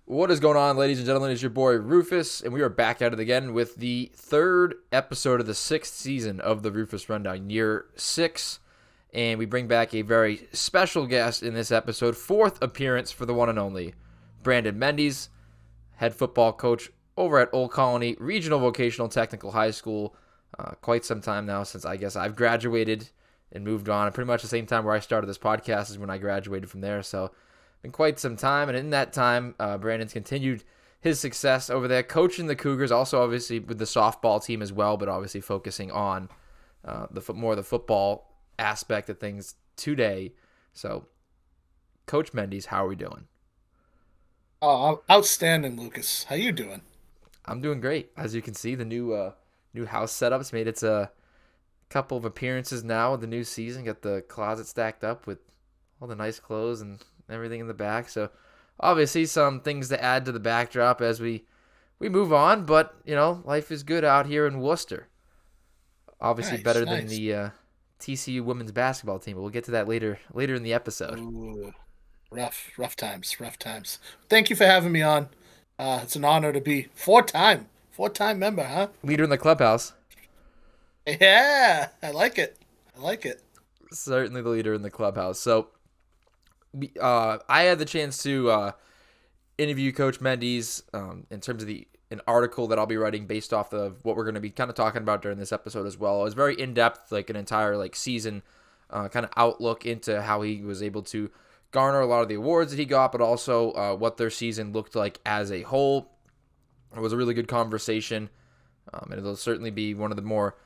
What is going on, ladies and gentlemen? It's your boy Rufus, and we are back at it again with the third episode of the sixth season of the Rufus Rundown, Year 6. And we bring back a very special guest in this episode, fourth appearance for the one and only Brandon Mendez, head football coach over at Old Colony Regional Vocational Technical High School. Quite some time now since I guess I've graduated and moved on. Pretty much the same time where I started this podcast is when I graduated from there, so been quite some time, and in that time, Brandon's continued his success over there, coaching the Cougars, also obviously with the softball team as well, but obviously focusing on more of the football aspect of things today. So, Coach Mendez, how are we doing? Oh, outstanding, Lucas. How you doing? I'm doing great. As you can see, the new house setup's made its a couple of appearances now with the new season. Got the closet stacked up with all the nice clothes and everything in the back. So obviously some things to add to the backdrop as we move on, but life is good out here in Worcester. Obviously Nice, better than nice. the TCU women's basketball team, but we'll get to that later in the episode. Ooh, rough times, rough times. Thank you for having me on. It's an honor to be four-time member, huh? Leader in the clubhouse. Yeah, I like it. I like it. Certainly the leader in the clubhouse. So I had the chance to interview Coach Mendez in terms of an article that I'll be writing based off of what we're going to be kind of talking about during this episode as well. It was very in depth, like an entire season kind of outlook into how he was able to garner a lot of the awards that he got, but also what their season looked like as a whole. It was a really good conversation, and it'll certainly be one of the more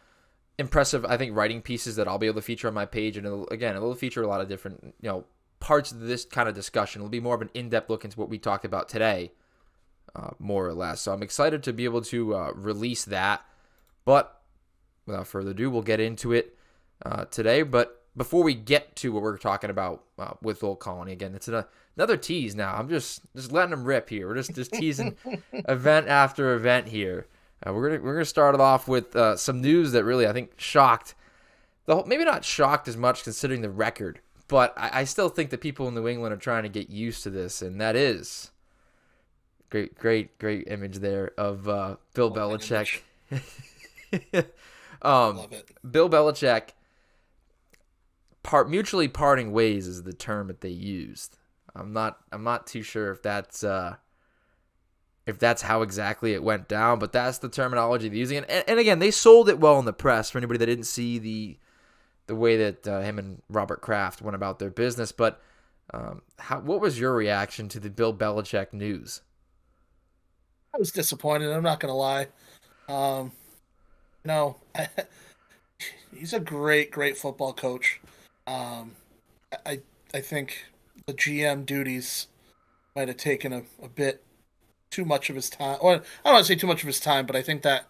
impressive, I think, writing pieces that I'll be able to feature on my page. And it'll feature a lot of different parts of this kind of discussion. It'll be more of an in-depth look into what we talked about today, more or less. So I'm excited to be able to release that. But without further ado, we'll get into it today. But before we get to what we're talking about with Old Colony, again, it's another tease now. I'm just letting them rip here. We're just teasing event after event here. We're gonna start it off with some news that really I think shocked maybe not shocked as much considering the record, but I still think that people in New England are trying to get used to this, and that is great image there of Bill Love that Belichick. image. um, Love it. Bill Belichick mutually parting ways is the term that they used. I'm not too sure if that's how exactly it went down, but that's the terminology they're using. And again, they sold it well in the press for anybody that didn't see the way that him and Robert Kraft went about their business. But what was your reaction to the Bill Belichick news? I was disappointed. I'm not gonna lie. Um, no, he's a great football coach. Um, I I think the GM duties might have taken a bit too much of his time. Or I don't want to say too much of his time, but I think that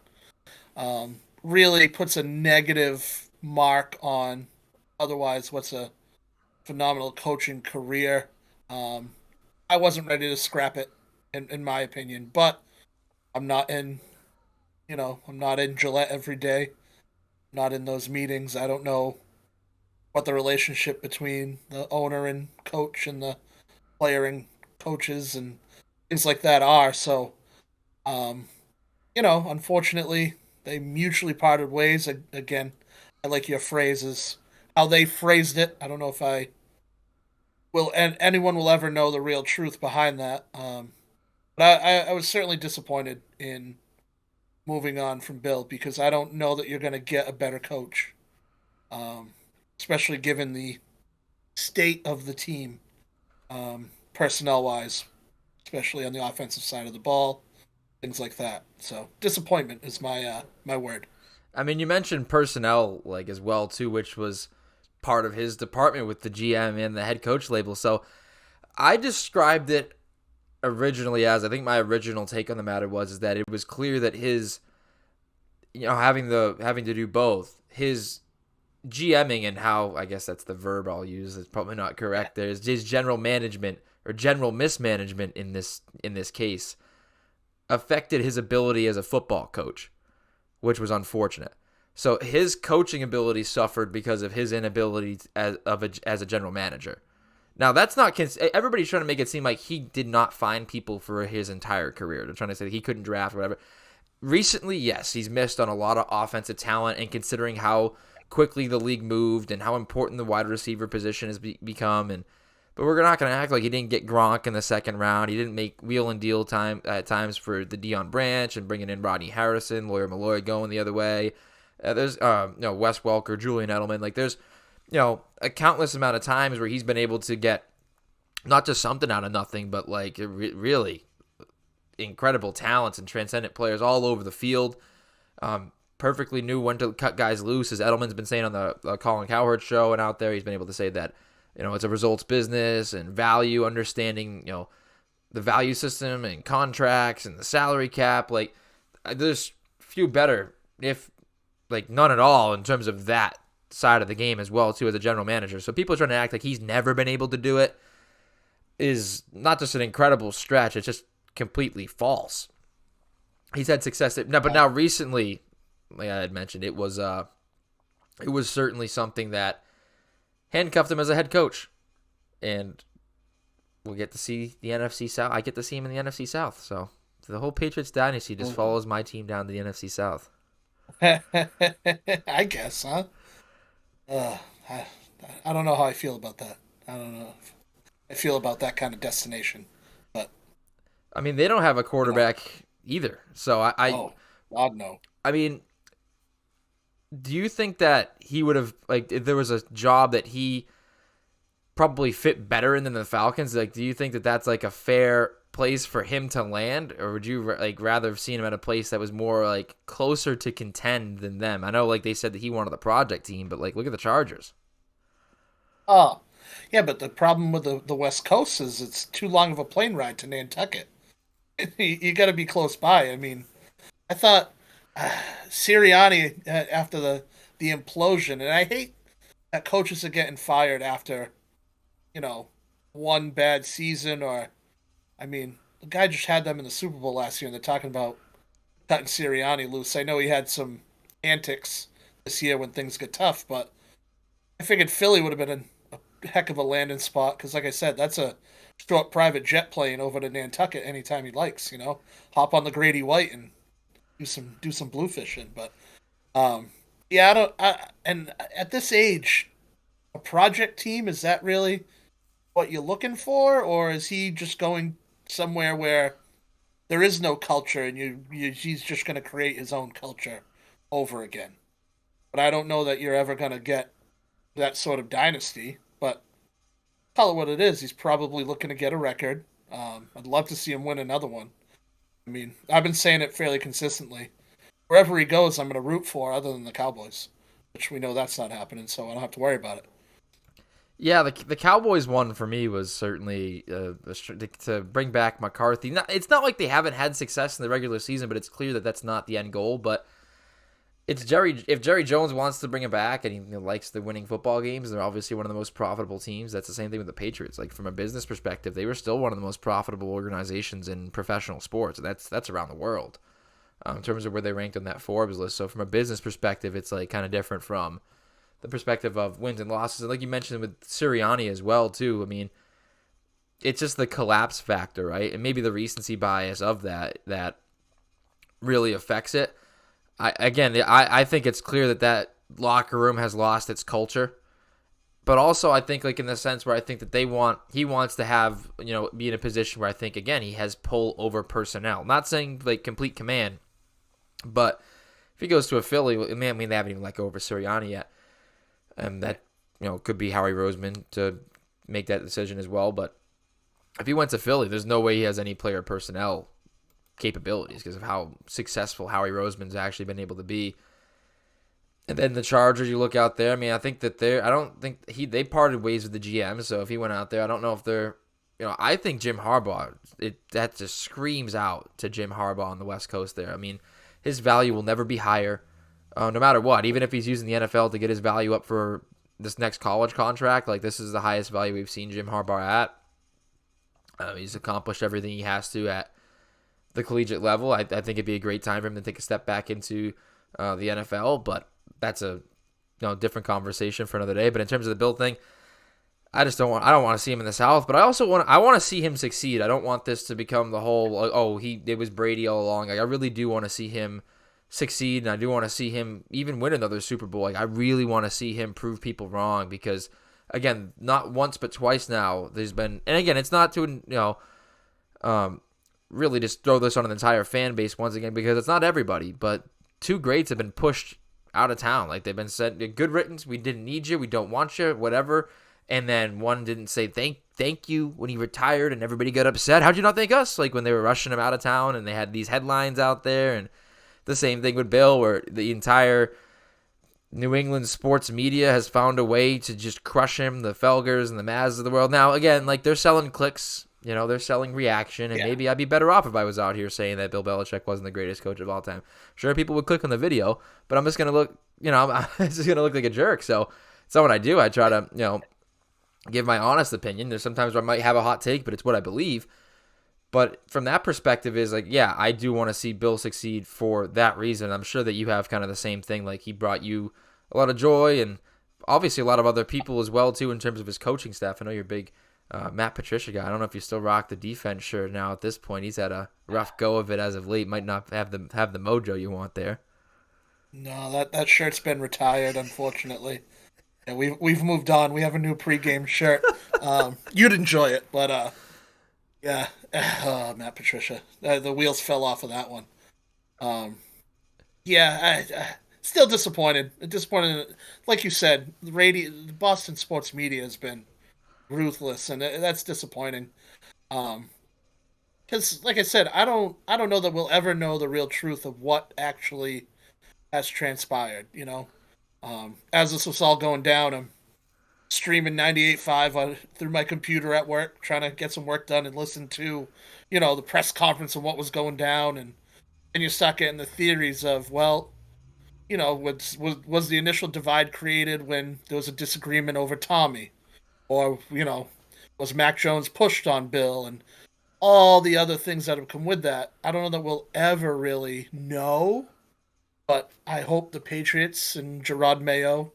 really puts a negative mark on otherwise what's a phenomenal coaching career. Um, I wasn't ready to scrap it, in my opinion, but I'm not in, I'm not in Gillette every day, not in those meetings. I don't know what the relationship between the owner and coach and the player and coaches and things like that are. So, um, unfortunately, they mutually parted ways. Again, I like your phrases, how they phrased it. I don't know if and anyone will ever know the real truth behind that. But I was certainly disappointed in moving on from Bill because I don't know that you're going to get a better coach, um, especially given the state of the team, personnel wise, especially on the offensive side of the ball, things like that. So disappointment is my word. I mean, you mentioned personnel as well too, which was part of his department with the GM and the head coach label. So I described it originally as, I think my original take on the matter is that it was clear that his having to do both his GMing and how, I guess that's the verb I'll use, it's probably not correct. There's his general management or general mismanagement in this case affected his ability as a football coach, which was unfortunate. So his coaching ability suffered because of his inability as a general manager. Now, that's not everybody's trying to make it seem like he did not find people for his entire career. They're trying to say that he couldn't draft, whatever. Recently, yes, he's missed on a lot of offensive talent, and considering how quickly the league moved and how important the wide receiver position has become, but we're not going to act like he didn't get Gronk in the second round. He didn't make wheel and deal time at times for the Deion Branch and bringing in Rodney Harrison, Lawyer Malloy going the other way. There's Wes Welker, Julian Edelman. Like there's a countless amount of times where he's been able to get not just something out of nothing, but like really incredible talents and transcendent players all over the field. Perfectly knew when to cut guys loose, as Edelman's been saying on the Colin Cowherd show and out there. He's been able to say that it's a results business and value, understanding the value system and contracts and the salary cap. Like there's few better, if like none at all, in terms of that side of the game as well too as a general manager. So people trying to act like he's never been able to do it is not just an incredible stretch, it's just completely false. He's had success but now recently, like I had mentioned, it was certainly something that handcuffed him as a head coach, and we'll get to see the NFC South. I get to see him in the NFC South, so the whole Patriots dynasty just follows my team down to the NFC South. I guess, huh? I don't know how I feel about that. I don't know if I feel about that kind of destination, but I mean, they don't have a quarterback either. So oh, God no. I mean, do you think that he would have, like, if there was a job that he probably fit better in than the Falcons? Like, do you think that that's like a fair place for him to land, or would you like rather have seen him at a place that was more like closer to contend than them? I know, like they said that he wanted the project team, but like look at the Chargers. Oh, yeah, but the problem with the West Coast is it's too long of a plane ride to Nantucket. You got to be close by. I mean, I thought Sirianni after the implosion, and I hate that coaches are getting fired after one bad season, or I mean, the guy just had them in the Super Bowl last year, and they're talking about cutting Sirianni loose. I know he had some antics this year when things get tough, but I figured Philly would have been a heck of a landing spot because, like I said, that's a short private jet plane over to Nantucket anytime he likes. Hop on the Grady White and do some blue fishing. But yeah, and at this age, a project team, is that really what you're looking for, or is he just going somewhere where there is no culture and he's just going to create his own culture over again? But I don't know that you're ever going to get that sort of dynasty, but call it what it is. He's probably looking to get a record. I'd love to see him win another one. I mean, I've been saying it fairly consistently. Wherever he goes, I'm going to root for, other than the Cowboys, which we know that's not happening, so I don't have to worry about it. Yeah, the Cowboys one for me was certainly to bring back McCarthy. It's not like they haven't had success in the regular season, but it's clear that that's not the end goal. But it's if Jerry Jones wants to bring it back and he likes the winning football games, they're obviously one of the most profitable teams. That's the same thing with the Patriots. Like from a business perspective, they were still one of the most profitable organizations in professional sports, and that's around the world in terms of where they ranked on that Forbes list. So from a business perspective, it's like kind of different from the perspective of wins and losses. And like you mentioned with Sirianni as well, too, I mean, it's just the collapse factor, right? And maybe the recency bias of that really affects it. I think it's clear that locker room has lost its culture. But also I think like in the sense where I think that he wants to have, be in a position where I think, again, he has pull over personnel. Not saying like complete command, but if he goes to a Philly, they haven't even let go over Sirianni yet. And that, could be Howie Roseman to make that decision as well. But if he went to Philly, there's no way he has any player personnel capabilities because of how successful Howie Roseman's actually been able to be. And then the Chargers, you look out there. I mean, I think that they parted ways with the GM. So if he went out there, I don't know if they're, I think Jim Harbaugh, that just screams out to Jim Harbaugh on the West Coast there. I mean, his value will never be higher. No matter what, even if he's using the NFL to get his value up for this next college contract, like this is the highest value we've seen Jim Harbaugh at. He's accomplished everything he has to at the collegiate level. I think it'd be a great time for him to take a step back into the NFL, but that's a different conversation for another day. But in terms of the Bill thing, I don't want to see him in the South, but I want to see him succeed. I don't want this to become the whole like, oh, it was Brady all along. Like I really do want to see him succeed, and I do want to see him even win another Super Bowl. Like I really want to see him prove people wrong because again, not once but twice now there's been, and again, it's not to really just throw this on an entire fan base once again because it's not everybody, but two greats have been pushed out of town. Like they've been said, good riddance. We didn't need you. We don't want you. Whatever. And then one didn't say thank you when he retired, and everybody got upset. How'd you not thank us? Like when they were rushing him out of town, and they had these headlines out there, and the same thing with Bill, where the entire New England sports media has found a way to just crush him, the Felgers and the Mazs of the world. Now, again, like they're selling clicks, they're selling reaction, and maybe I'd be better off if I was out here saying that Bill Belichick wasn't the greatest coach of all time. Sure, people would click on the video, but I'm just gonna look, I'm just gonna look like a jerk. So it's not what I do. I try to, give my honest opinion. There's sometimes where I might have a hot take, but it's what I believe. But from that perspective is like, yeah, I do want to see Bill succeed for that reason. I'm sure that you have kind of the same thing. Like he brought you a lot of joy and obviously a lot of other people as well too in terms of his coaching staff. I know you're a big Matt Patricia guy. I don't know if you still rock the defense shirt now at this point. He's had a rough go of it as of late. Might not have the mojo you want there. No, that shirt's been retired, unfortunately. Yeah, we've moved on. We have a new pregame shirt. You'd enjoy it, but yeah, Matt Patricia, the wheels fell off of that one. Um, yeah, still disappointed. Disappointed, like you said, the Boston sports media has been ruthless, and that's disappointing. Because, like I said, I don't know that we'll ever know the real truth of what actually has transpired. As this was all going down, I'm streaming 98.5 through my computer at work, trying to get some work done and listen to, the press conference and what was going down, and you start getting the theories of, well, was the initial divide created when there was a disagreement over Tommy, or was Mac Jones pushed on Bill, and all the other things that have come with that. I don't know that we'll ever really know, but I hope the Patriots and Gerard Mayo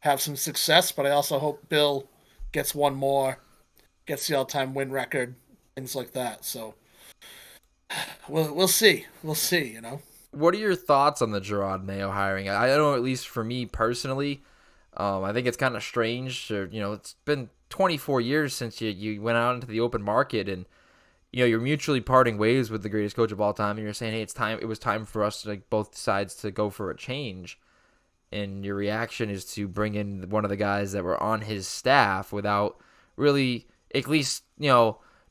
have some success, but I also hope Bill gets one more, gets the all-time win record, things like that. So we'll see. We'll see. What are your thoughts on the Gerard Mayo hiring? I know, at least for me personally, I think it's kind of strange. It's been 24 years since you went out into the open market and you're mutually parting ways with the greatest coach of all time, and you're saying, hey, it was time for us to, like, both sides to go for a change. And your reaction is to bring in one of the guys that were on his staff without really, at least,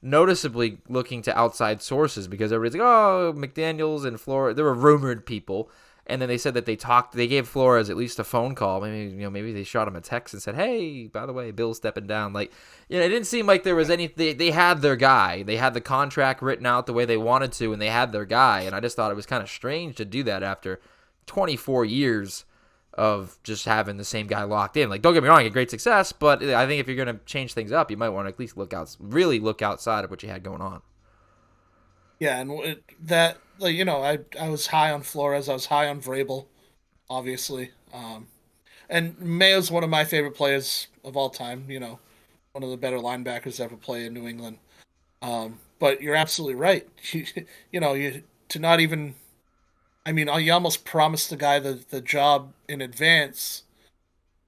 noticeably looking to outside sources, because everybody's like, oh, McDaniels and Flores, there were rumored people. And then they said that they gave Flores at least a phone call. Maybe they shot him a text and said, hey, by the way, Bill's stepping down. Like, it didn't seem like there was any, they had their guy. They had the contract written out the way they wanted to, and they had their guy. And I just thought it was kind of strange to do that after 24 years of just having the same guy locked in. Like, don't get me wrong, a great success, but I think if you're going to change things up, you might want to at least really look outside of what you had going on. Yeah, and that, like, I was high on Flores. I was high on Vrabel, obviously. And Mayo's one of my favorite players of all time. One of the better linebackers ever play in New England. But you're absolutely right. You to not even. I mean, you almost promised the guy the job in advance,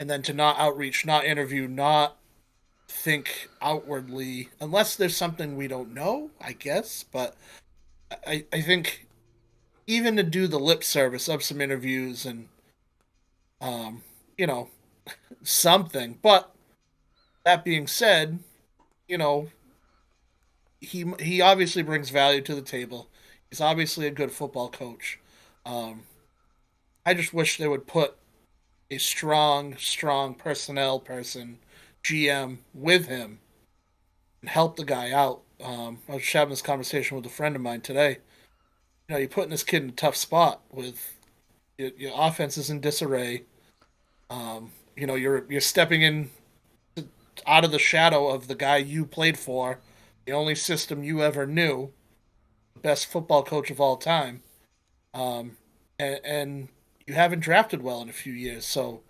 and then to not outreach, not interview, not think outwardly, unless there's something we don't know, I guess. But I think even to do the lip service of some interviews and, um, you know, something. But that being said, you know, he obviously brings value to the table. He's obviously a good football coach. Um, I just wish they would put a strong personnel person, GM, with him and help the guy out. I was just having this conversation with a friend of mine today. You're putting this kid in a tough spot with your offense is in disarray. You're stepping in out of the shadow of the guy you played for, the only system you ever knew, the best football coach of all time. And you haven't drafted well in a few years. So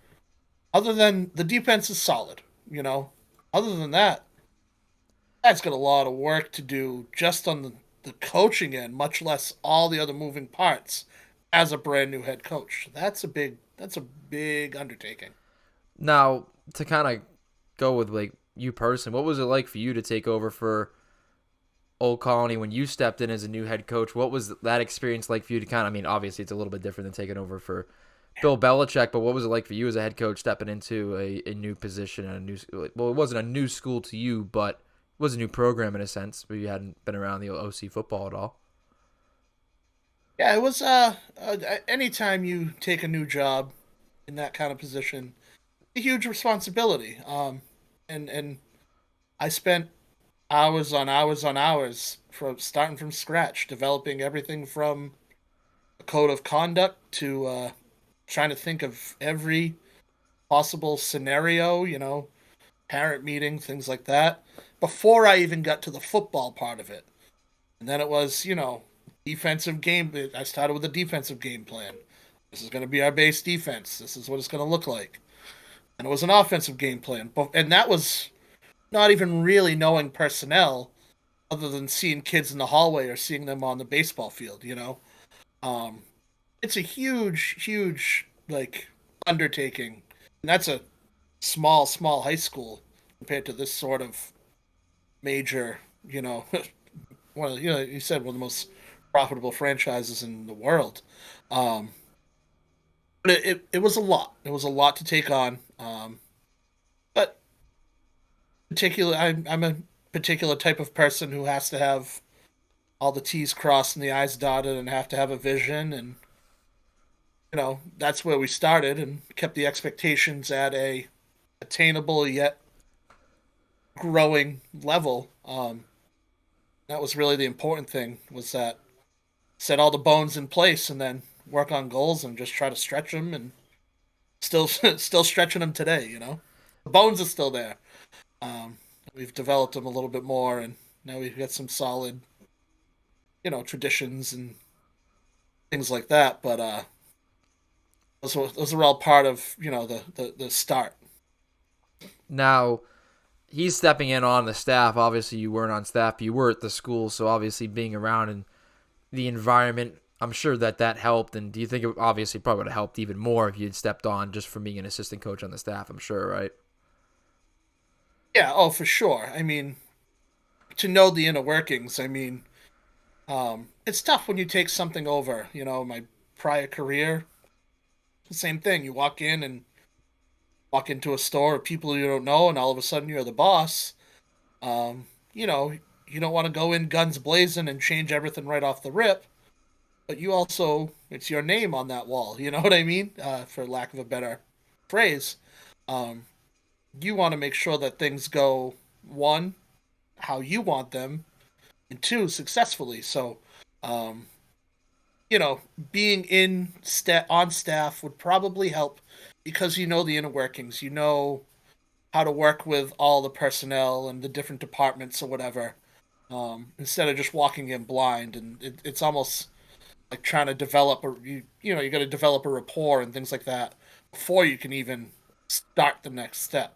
other than the defense is solid, other than that, that's got a lot of work to do just on the coaching end, much less all the other moving parts as a brand new head coach. That's a big undertaking. Now, to kind of go with like you personally, what was it like for you to take over for Old Colony when you stepped in as a new head coach? What was that experience like for you to kind of, I mean, obviously it's a little bit different than taking over for Bill Belichick, but what was it like for you as a head coach stepping into a new position and a new, well, it wasn't a new school to you, but it was a new program in a sense, but you hadn't been around the OC football at all. Yeah, it was anytime you take a new job in that kind of position, a huge responsibility. And I spent hours on hours on hours from starting from scratch, developing everything from a code of conduct to trying to think of every possible scenario, parent meeting, things like that, before I even got to the football part of it. And then it was, defensive game. I started with a defensive game plan. This is going to be our base defense. This is what it's going to look like. And it was an offensive game plan. And that was not even really knowing personnel other than seeing kids in the hallway or seeing them on the baseball field. Um, it's a huge, huge, like, undertaking. And that's a small, small high school compared to this sort of major, one of you said one of the most profitable franchises in the world. Um, but it was a lot. It was a lot to take on. But particularly, I'm a particular type of person who has to have all the T's crossed and the I's dotted and have to have a vision. And, that's where we started and kept the expectations at a attainable yet growing level. That was really the important thing, was that set all the bones in place and then work on goals and just try to stretch them, and still still stretching them today. The bones are still there. Um, we've developed them a little bit more, and now we've got some solid, traditions and things like that. But those are all part of the start. Now, he's stepping in on the staff. Obviously, you weren't on staff, but you were at the school, so obviously being around and the environment, I'm sure that helped. And do you think it obviously probably would have helped even more if you had stepped on just from being an assistant coach on the staff? I'm sure, right? Yeah, oh for sure. I mean, to know the inner workings. I mean, it's tough when you take something over. My prior career, the same thing. You walk into a store of people you don't know, and all of a sudden you're the boss. You don't want to go in guns blazing and change everything right off the rip, but you also, it's your name on that wall. You know what I mean? For lack of a better phrase. Um, you want to make sure that things go, one, how you want them, and two, successfully. So, um, being on staff would probably help because you know the inner workings. You know how to work with all the personnel and the different departments or whatever, instead of just walking in blind. And it's almost like trying to develop you got to develop a rapport and things like that before you can even start the next step.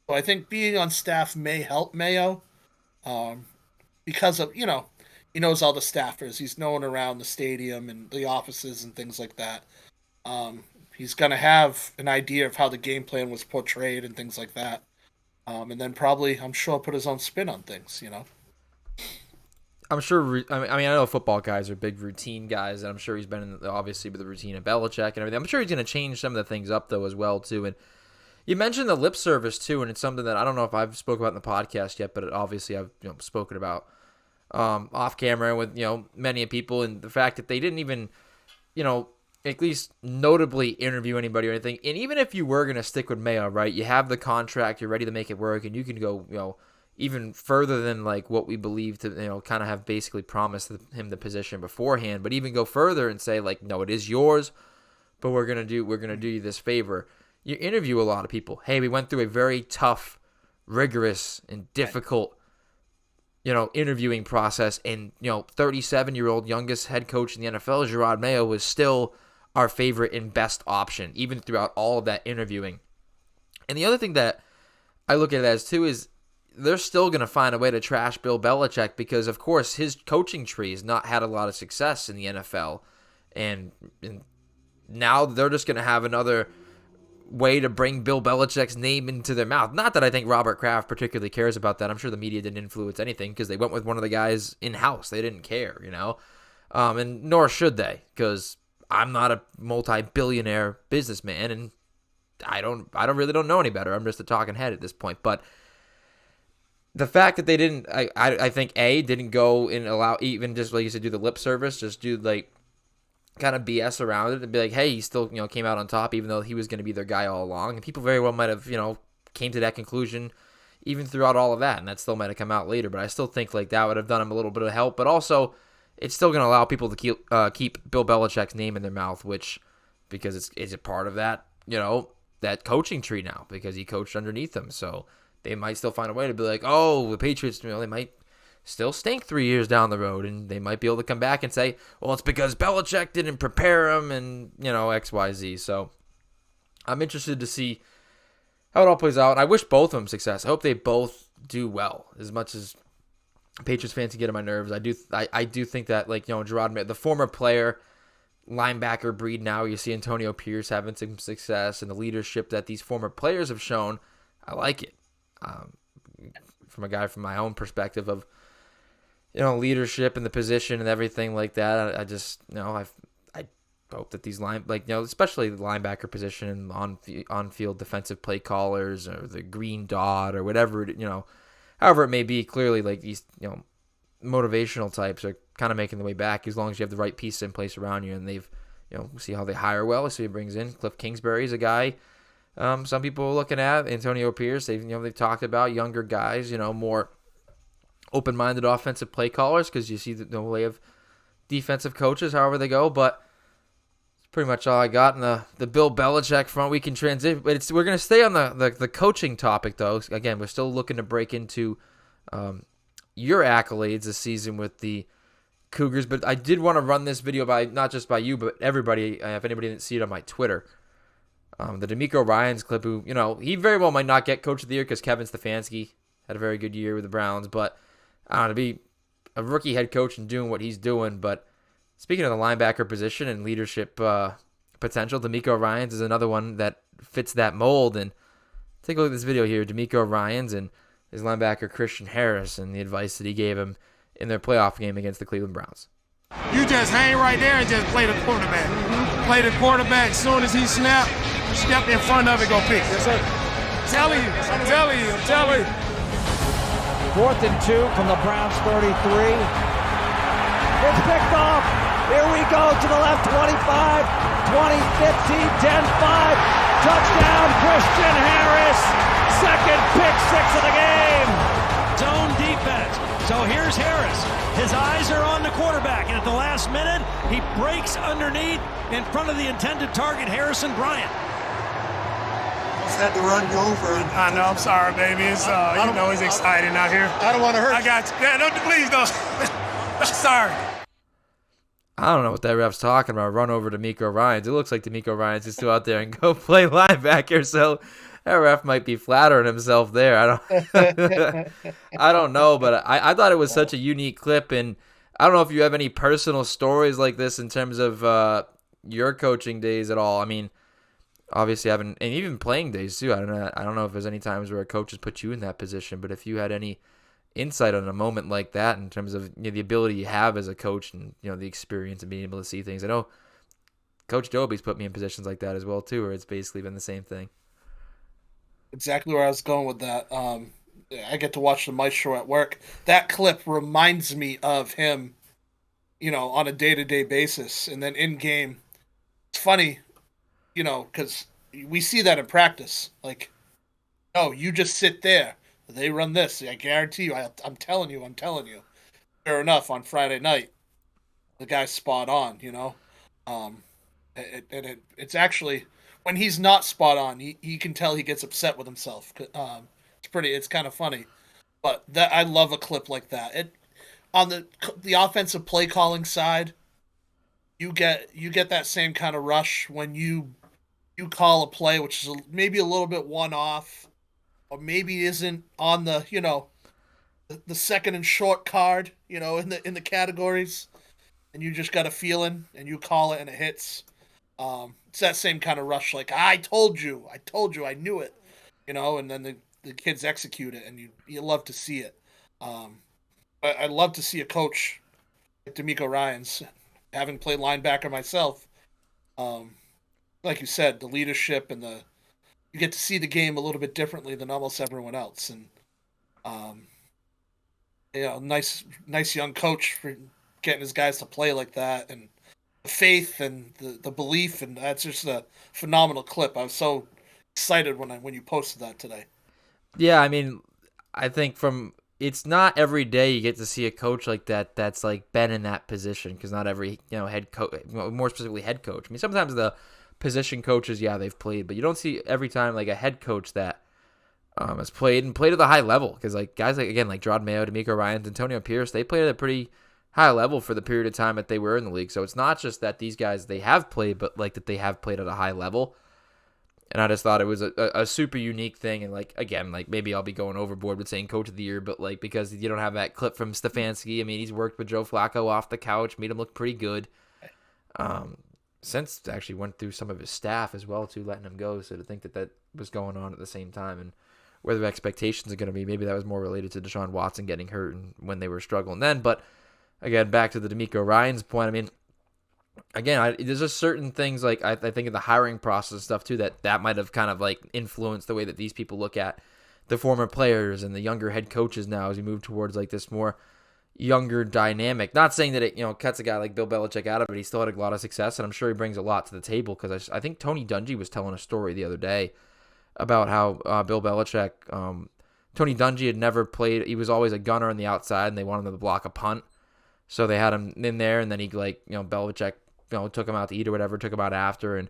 So I think being on staff may help Mayo, um, because of he knows all the staffers. He's known around the stadium and the offices and things like that. He's gonna have an idea of how the game plan was portrayed and things like that. And then probably, I'm sure, put his own spin on things. I'm sure. I know football guys are big routine guys, and I'm sure he's been obviously with the routine of Belichick and everything. I'm sure he's going to change some of the things up though as well too. And you mentioned the lip service too, and it's something that I don't know if I've spoken about in the podcast yet, but obviously I've spoken about off camera with many people, and the fact that they didn't even at least notably interview anybody or anything. And even if you were going to stick with Mayo, right, you have the contract, you're ready to make it work, and you can go even further than like what we believe to kind of have basically promised him the position beforehand, but even go further and say like, no, it is yours, but we're gonna do you this favor. You interview a lot of people. Hey, we went through a very tough, rigorous, and difficult interviewing process, and 37-year-old youngest head coach in the NFL, Gerard Mayo, was still our favorite and best option even throughout all of that interviewing. And the other thing that I look at it as too is they're still going to find a way to trash Bill Belichick because, of course, his coaching tree has not had a lot of success in the NFL. And now they're just going to have another way to bring Bill Belichick's name into their mouth. Not that I think Robert Kraft particularly cares about that. I'm sure the media didn't influence anything because they went with one of the guys in-house. They didn't care, and nor should they, because I'm not a multi-billionaire businessman, and I really don't know any better. I'm just a talking head at this point. But the fact that they didn't, I think, didn't go and allow, even just like you said, do the lip service, just do like kind of BS around it and be like, hey, he still, came out on top, even though he was going to be their guy all along. And people very well might have, came to that conclusion even throughout all of that. And that still might have come out later. But I still think like that would have done him a little bit of help. But also, it's still going to allow people to keep Bill Belichick's name in their mouth, because it's a part of that, that coaching tree now, because he coached underneath them. So they might still find a way to be like, oh, the Patriots, they might still stink 3 years down the road, and they might be able to come back and say, well, it's because Belichick didn't prepare him and, X, Y, Z. So I'm interested to see how it all plays out. And I wish both of them success. I hope they both do well. As much as Patriots fans can get on my nerves, I do think that, like, Gerard, the former player, linebacker breed now, you see Antonio Pierce having some success, and the leadership that these former players have shown, I like it. From a guy from my own perspective of, leadership and the position and everything like that, I just, I hope that these especially the linebacker position and on-field defensive play callers or the green dot or whatever, however it may be, clearly like these, motivational types are kind of making the way back as long as you have the right pieces in place around you. And they've, we'll see how they hire well. So he brings in Cliff Kingsbury is a guy. Some people are looking at Antonio Pierce. They've talked about younger guys, more open-minded offensive play callers, because you see the way of defensive coaches, however they go. But it's pretty much all I got in the Bill Belichick front. We can transition, but we're going to stay on the coaching topic, though. Again, we're still looking to break into your accolades this season with the Cougars. But I did want to run this video by, not just by you, but everybody, if anybody didn't see it on my Twitter. The D'Amico Ryans clip, who, he very well might not get Coach of the Year because Kevin Stefanski had a very good year with the Browns. But to be a rookie head coach and doing what he's doing. But speaking of the linebacker position and leadership potential, D'Amico Ryans is another one that fits that mold. And take a look at this video here. D'Amico Ryans and his linebacker Christian Harris and the advice that he gave him in their playoff game against the Cleveland Browns. You just hang right there and just play the quarterback. Play the quarterback. As soon as he snap, step in front of it, go pick. Yes, sir. I'm telling you. 4th and 2 from the Browns 33. It's picked off. Here we go to the left, 25, 20, 15, 10, 5. Touchdown, Christian Harris. Second pick six of the game. Zone defense. So here's Harris. His eyes are on the quarterback, and at the last minute, he breaks underneath in front of the intended target, Harrison Bryant. Had the run go for it. I know, I'm sorry, baby. It's it's exciting out here. I don't want to hurt you. I got you. Yeah, please don't. Sorry. I don't know what that ref's talking about. Run over to D'Amico Ryans. It looks like D'Amico Ryans is still out there and go play linebacker. So that ref might be flattering himself there. I don't know, but I thought it was such a unique clip, and I don't know if you have any personal stories like this in terms of your coaching days at all. I mean, obviously having, and even playing days too. I don't know if there's any times where a coach has put you in that position, but if you had any insight on a moment like that in terms of the ability you have as a coach and the experience and being able to see things. I know Coach Dobie's put me in positions like that as well too, where it's basically been the same thing. Exactly where I was going with that. I get to watch the maestro at work. That clip reminds me of him, on a day-to-day basis, and then in game. It's funny. Because we see that in practice. Like, no, you just sit there. They run this. I guarantee you. I'm telling you. Fair enough, on Friday night, the guy's spot on, It's actually, when he's not spot on, he can tell he gets upset with himself. It's kind of funny. But I love a clip like that. On the offensive play calling side, you get that same kind of rush when you call a play which is maybe a little bit one-off, or maybe isn't on the, the second and short card, in the categories, and you just got a feeling and you call it and it hits. It's that same kind of rush, like I told you, I knew it, and then the kids execute it, and you love to see it. I love to see a coach like D'Amico Ryans, having played linebacker myself. Like you said, the leadership and you get to see the game a little bit differently than almost everyone else, and nice young coach for getting his guys to play like that, and the faith and the belief, and that's just a phenomenal clip. I was so excited when you posted that today. Yeah, I mean, I think it's not every day you get to see a coach like that that's like been in that position, because not every head coach, more specifically head coach. I mean, sometimes the position coaches, yeah, they've played, but you don't see every time like a head coach that has played at a high level, because like guys like Gerard Mayo, D'Amico Ryans, Antonio Pierce, they played at a pretty high level for the period of time that they were in the league. So it's not just that these guys, they have played, but like that they have played at a high level. And I just thought it was a super unique thing. And like, again, like maybe I'll be going overboard with saying coach of the year, but like, because you don't have that clip from Stefanski. I mean, he's worked with Joe Flacco off the couch, made him look pretty good. Since actually went through some of his staff as well too, letting him go. So to think that was going on at the same time, and where the expectations are going to be, maybe that was more related to Deshaun Watson getting hurt and when they were struggling then. But again, back to the D'Amico Ryans point, I mean, again, there's just certain things like I think of the hiring process and stuff too that might have kind of like influenced the way that these people look at the former players and the younger head coaches now as we move towards like this more younger dynamic. Not saying that it cuts a guy like Bill Belichick out of it. He still had a lot of success, and I'm sure he brings a lot to the table, because I think Tony Dungy was telling a story the other day about how Bill Belichick, Tony Dungy had never played. He was always a gunner on the outside, and they wanted him to block a punt. So they had him in there, and then he Belichick took him out to eat or whatever, took him out after, and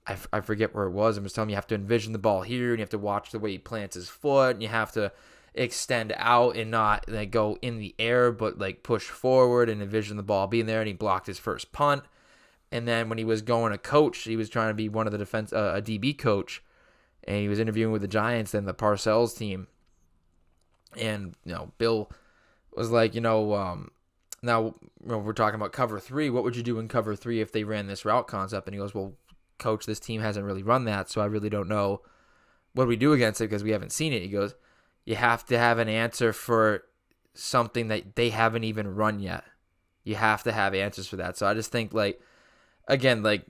I forget where it was, and was telling me you have to envision the ball here, and you have to watch the way he plants his foot, and you have to extend out and not like go in the air, but like push forward and envision the ball being there. And he blocked his first punt. And then when he was going to coach, he was trying to be one of the a DB coach, and he was interviewing with the Giants and the Parcells team. And Bill was like, now we're talking about cover 3. What would you do in cover 3 if they ran this route concept? And he goes, well, coach, this team hasn't really run that, so I really don't know what we do against it because we haven't seen it. He goes, you have to have an answer for something that they haven't even run yet. You have to have answers for that. So I just think, like, again, like,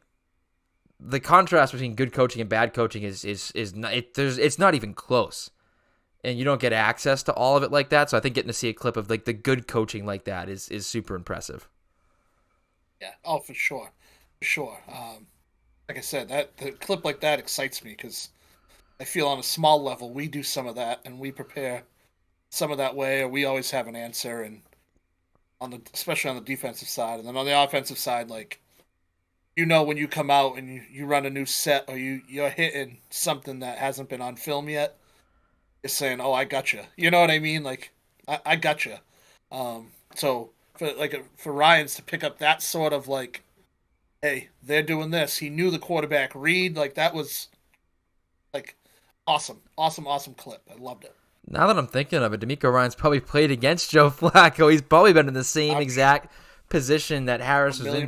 the contrast between good coaching and bad coaching is not, it's not even close. And you don't get access to all of it like that. So I think getting to see a clip of like the good coaching like that is super impressive. Yeah. Oh, for sure. For sure. Like I said, the clip like that excites me because I feel on a small level we do some of that and we prepare some of that way, or we always have an answer, and especially on the defensive side, and then on the offensive side, like, when you come out and you run a new set, or you're hitting something that hasn't been on film yet, you're saying, "Oh, I got you." You know what I mean? Like, I got you. So for Ryans to pick up that sort of like, hey, they're doing this. He knew the quarterback read. Like, that was like awesome clip. I loved it. Now that I'm thinking of it, D'Amico Ryans probably played against Joe Flacco. He's probably been in the same exact position that Harris was in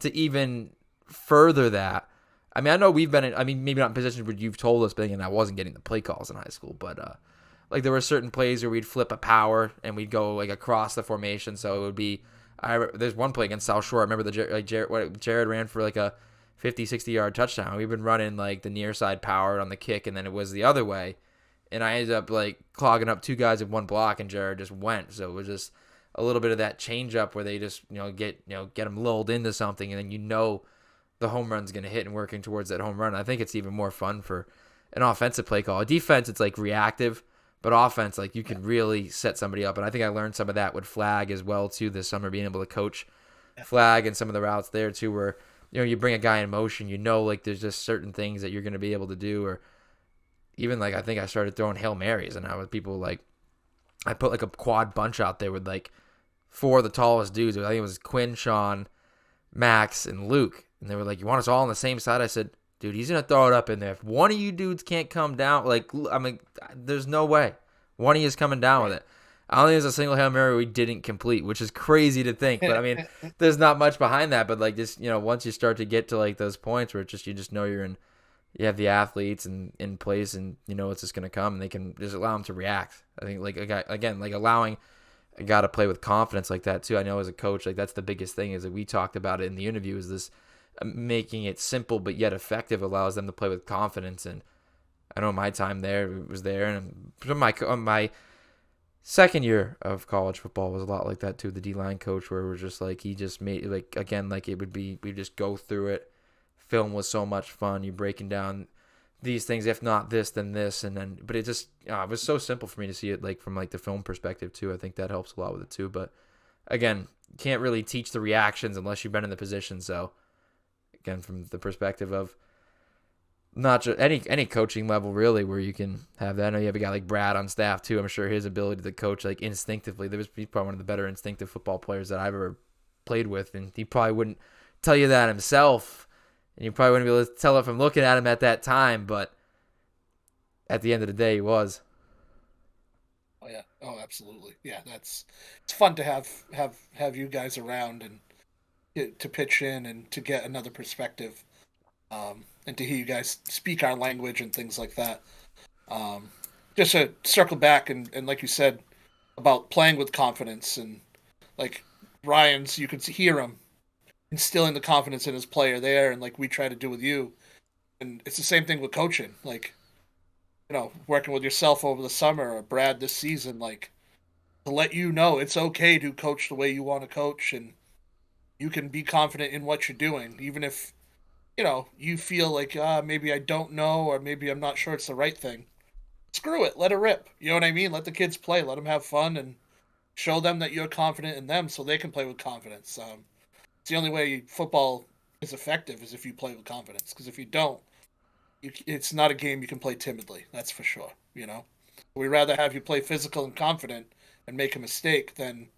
to even further that. I mean, I know we've been in, I mean, maybe not in positions where you've told us, but again, I wasn't getting the play calls in high school, but like there were certain plays where we'd flip a power and we'd go like across the formation. So it would be, there's one play against South Shore. I remember Jared ran for like a 50, 60-yard touchdown. We've been running like the near side power on the kick, and then it was the other way. And I ended up like clogging up two guys in one block, and Jared just went. So it was just a little bit of that change up where they just get them lulled into something, and then the home run's going to hit and working towards that home run. I think it's even more fun for an offensive play call. A defense, it's like reactive, but offense, like you can really set somebody up. And I think I learned some of that with flag as well too this summer, being able to coach flag and some of the routes there too, where you bring a guy in motion, like there's just certain things that you're going to be able to do. Or even like I think I started throwing Hail Marys, and I was people like I put like a quad bunch out there with like 4 of the tallest dudes. I think it was Quinn, Sean, Max, and Luke. And they were like, you want us all on the same side? I said, dude, he's going to throw it up in there. If one of you dudes can't come down, like, I mean, there's no way. One of you is coming down with it. I don't think there's a single Hail Mary we didn't complete, which is crazy to think. But, I mean, there's not much behind that. But, like, just, once you start to get to, like, those points where you just know you have the athletes in place and you know it's just going to come and they can just allow them to react. I think, like, again, like allowing a guy to play with confidence like that, too. I know as a coach, like, that's the biggest thing is that we talked about it in the interview is this making it simple but yet effective allows them to play with confidence. And I know my time there was there. And my second year of college football was a lot like that too. The D-line coach where it was just like he just made like again like it would be we just go through it. Film was so much fun. You're breaking down these things, if not this, then this, and then but it just it was so simple for me to see it like from like the film perspective too. I think that helps a lot with it too. But again, can't really teach the reactions unless you've been in the position. So again, from the perspective of not just any coaching level really where you can have that. I know you have a guy like Brad on staff too. I'm sure his ability to coach like instinctively, he's probably one of the better instinctive football players that I've ever played with, and he probably wouldn't tell you that himself, and you probably wouldn't be able to tell it from looking at him at that time, but at the end of the day he was. Oh yeah. Oh, absolutely. Yeah, it's fun to have you guys around and to pitch in and to get another perspective. And to hear you guys speak our language and things like that. Just to circle back and like you said about playing with confidence and like Ryan's, you could hear him instilling the confidence in his player there, and like we try to do with you. And it's the same thing with coaching. Like, working with yourself over the summer or Brad this season, like to let you know it's okay to coach the way you want to coach and you can be confident in what you're doing, even if you feel like, maybe I don't know, or maybe I'm not sure it's the right thing. Screw it. Let it rip. You know what I mean? Let the kids play. Let them have fun and show them that you're confident in them so they can play with confidence. It's the only way football is effective is if you play with confidence. Because if you don't, it's not a game you can play timidly. That's for sure. We'd rather have you play physical and confident and make a mistake than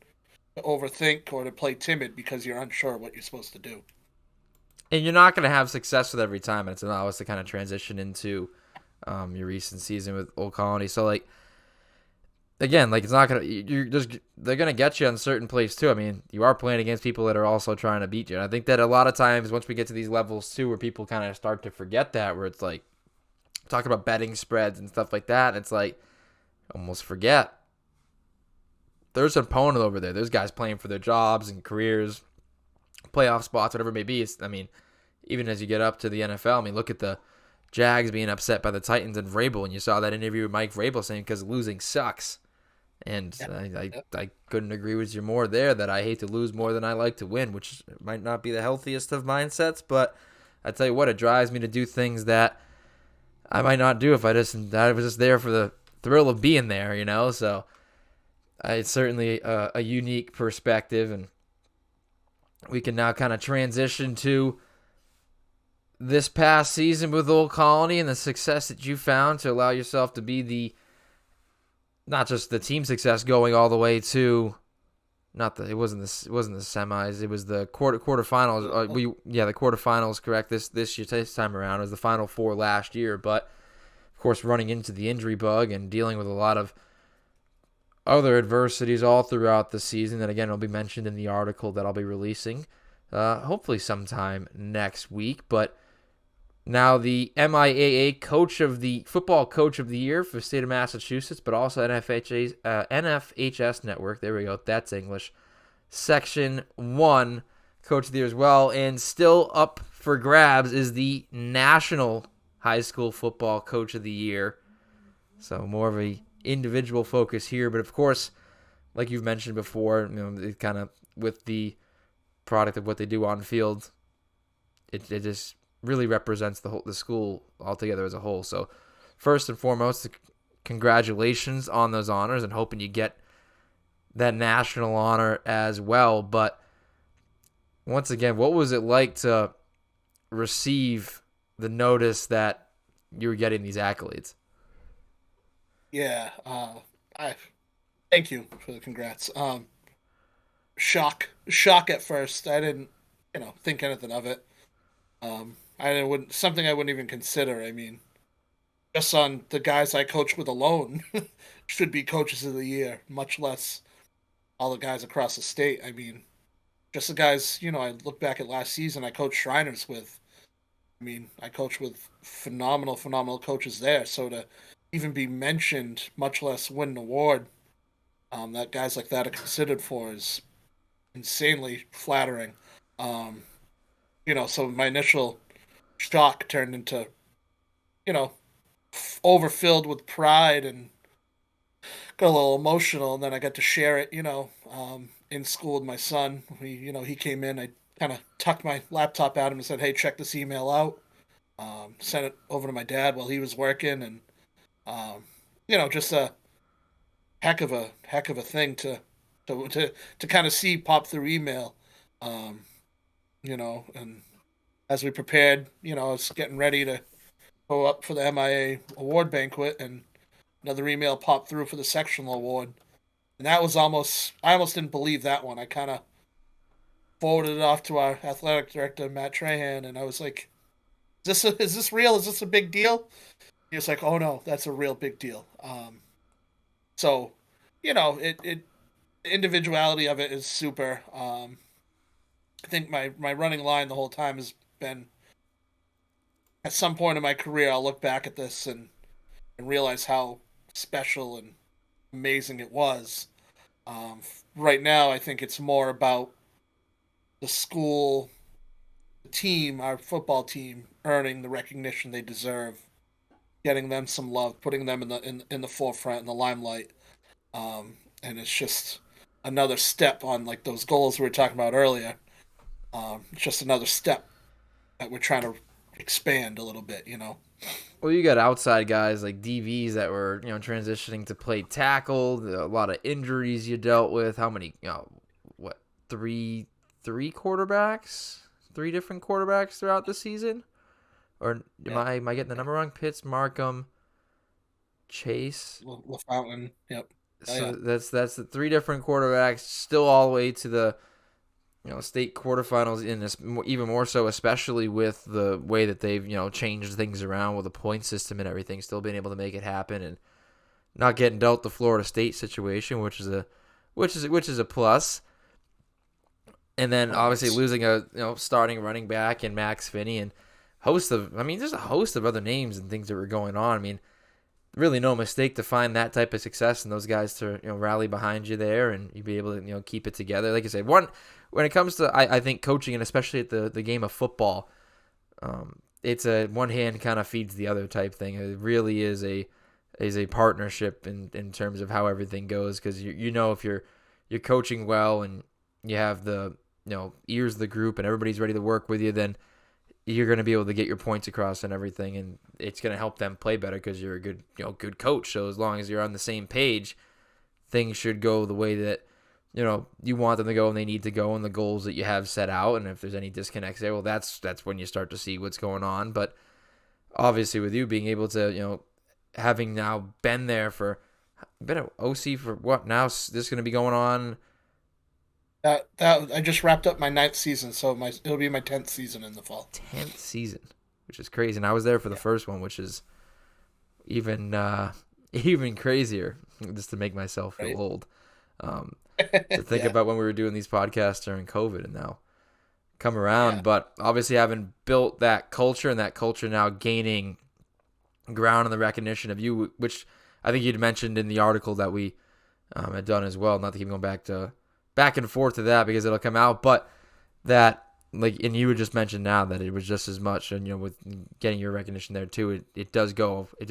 to overthink or to play timid because you're unsure what you're supposed to do. And you're not going to have success with every time. And it's allow us to kind of transition into your recent season with Old Colony. So, like, again, like it's not going to – they're going to get you on certain plays too. I mean, you are playing against people that are also trying to beat you. And I think that a lot of times once we get to these levels too where people kind of start to forget that, where it's like talking about betting spreads and stuff like that, and it's like almost forget. There's an opponent over there. There's guys playing for their jobs and careers, playoff spots, whatever it may be. I mean, even as you get up to the NFL, I mean, look at the Jags being upset by the Titans and Vrabel, and you saw that interview with Mike Vrabel saying because losing sucks. And I couldn't agree with you more there that I hate to lose more than I like to win, which might not be the healthiest of mindsets, but I tell you what, it drives me to do things that I might not do if I was just there for the thrill of being there, So it's certainly a unique perspective, and we can now kind of transition to this past season with Old Colony and the success that you found to allow yourself to be not just the team success going all the way to it wasn't the semis, it was the quarterfinals. The quarterfinals, correct? This time around it was the Final Four last year, but of course running into the injury bug and dealing with a lot of other adversities all throughout the season that again will be mentioned in the article that I'll be releasing hopefully sometime next week. But now the MIAA football coach of the year for the state of Massachusetts, but also NFHS network. There we go. That's English. Section 1 coach of the year as well. And still up for grabs is the national high school football coach of the year. So more of a individual focus here. But of course, like you've mentioned before, it kind of with the product of what they do on field, it just really represents the school altogether as a whole. So first and foremost, congratulations on those honors and hoping you get that national honor as well. But once again, what was it like to receive the notice that you were getting these accolades? Yeah, I thank you for the congrats. Shock at first. I didn't, think anything of it. something I wouldn't even consider. I mean, just on the guys I coach with alone should be coaches of the year, much less all the guys across the state. I mean, just the guys, I look back at last season I coached Shriners with. I mean, I coached with phenomenal, phenomenal coaches there. So to even be mentioned, much less win an award, that guys like that are considered for is insanely flattering. Um, so my initial shock turned into, you know, overfilled with pride and got a little emotional. And then I got to share it, in school with my son. He came in. I kind of tucked my laptop at him and said, "Hey, check this email out." Sent it over to my dad while he was working, and just a heck of a thing to kind of see pop through email. Um, and as we prepared, I was getting ready to go up for the MIAA award banquet, and another email popped through for the sectional award. And that was I almost didn't believe that one. I kind of forwarded it off to our athletic director, Matt Trahan, and I was like, is this real? Is this a big deal? He was like, "Oh no, that's a real big deal." So, it the individuality of it is super. I think my running line the whole time has been, at some point in my career, I'll look back at this and realize how special and amazing it was. Right now, I think it's more about the school, the team, our football team, earning the recognition they deserve, getting them some love, putting them in the forefront, in the limelight. And it's just another step on like those goals we were talking about earlier. It's just another step that we're trying to expand a little bit. Well, you got outside guys like DVs that were, transitioning to play tackle. A lot of injuries you dealt with. How many? Three quarterbacks? Three different quarterbacks throughout the season? Or am I getting the number wrong? Pitts, Markham, Chase, LaFountain. Yep. So that's the three different quarterbacks, still all the way to the state quarterfinals, in this, even more so, especially with the way that they've changed things around with the point system and everything, still being able to make it happen and not getting dealt the Florida State situation, which is a plus. And then obviously losing a starting running back in Max Finney and there's a host of other names and things that were going on. I mean, really no mistake to find that type of success and those guys to rally behind you there and you be able to keep it together. Like I said, when it comes to I think coaching, and especially at the game of football, it's a one hand kind of feeds the other type thing. It really is a partnership in terms of how everything goes, because if you're coaching well and you have the ears of the group and everybody's ready to work with you, then you're going to be able to get your points across and everything, and it's going to help them play better because you're a good coach. So as long as you're on the same page, things should go the way that you want them to go and they need to go, and the goals that you have set out. And if there's any disconnects there, well, that's when you start to see what's going on. But obviously with you being able to, having now been there for, been an OC for what now? This is going to be going on. That I just wrapped up my 9th season, so it'll be my 10th season in the fall. 10th season, which is crazy. And I was there for the first one, which is even crazier, just to make myself feel old. To think about when we were doing these podcasts during COVID and now come around. Yeah. But obviously having built that culture, and that culture now gaining ground in the recognition of you, which I think you'd mentioned in the article that we had done as well, not to keep going back and forth to that because it'll come out, but that, like, and you would just mention now that it was just as much, and with getting your recognition there too, it does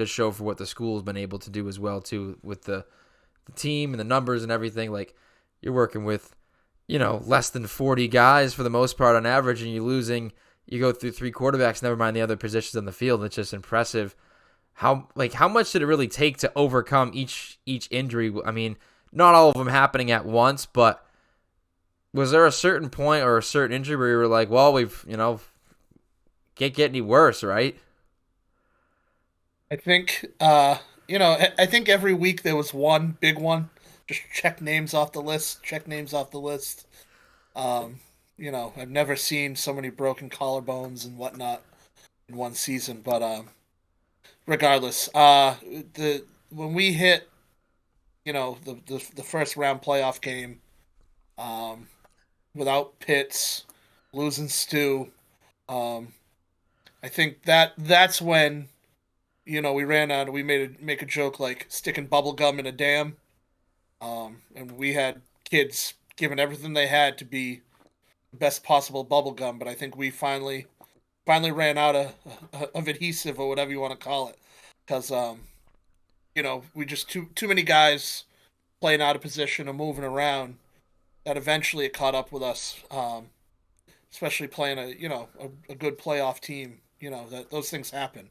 show for what the school's been able to do as well too, with the team and the numbers and everything. Like, you're working with less than 40 guys for the most part on average, and you go through 3 quarterbacks, never mind the other positions on the field. It's just impressive how much did it really take to overcome each injury. I mean, not all of them happening at once, but was there a certain point or a certain injury where you were like, well, we've, can't get any worse, right? I think, I think every week there was one big one. Just check names off the list. I've never seen so many broken collarbones and whatnot. in one season. But regardless, when we hit, the first round playoff game, without Pitts, losing Stu, I think that's when we ran out. We make a joke like sticking bubble gum in a dam, and we had kids giving everything they had to be the best possible bubble gum. But I think we finally ran out of adhesive or whatever you want to call it, because we just too many guys playing out of position or moving around. That eventually it caught up with us, especially playing a good playoff team. That those things happen.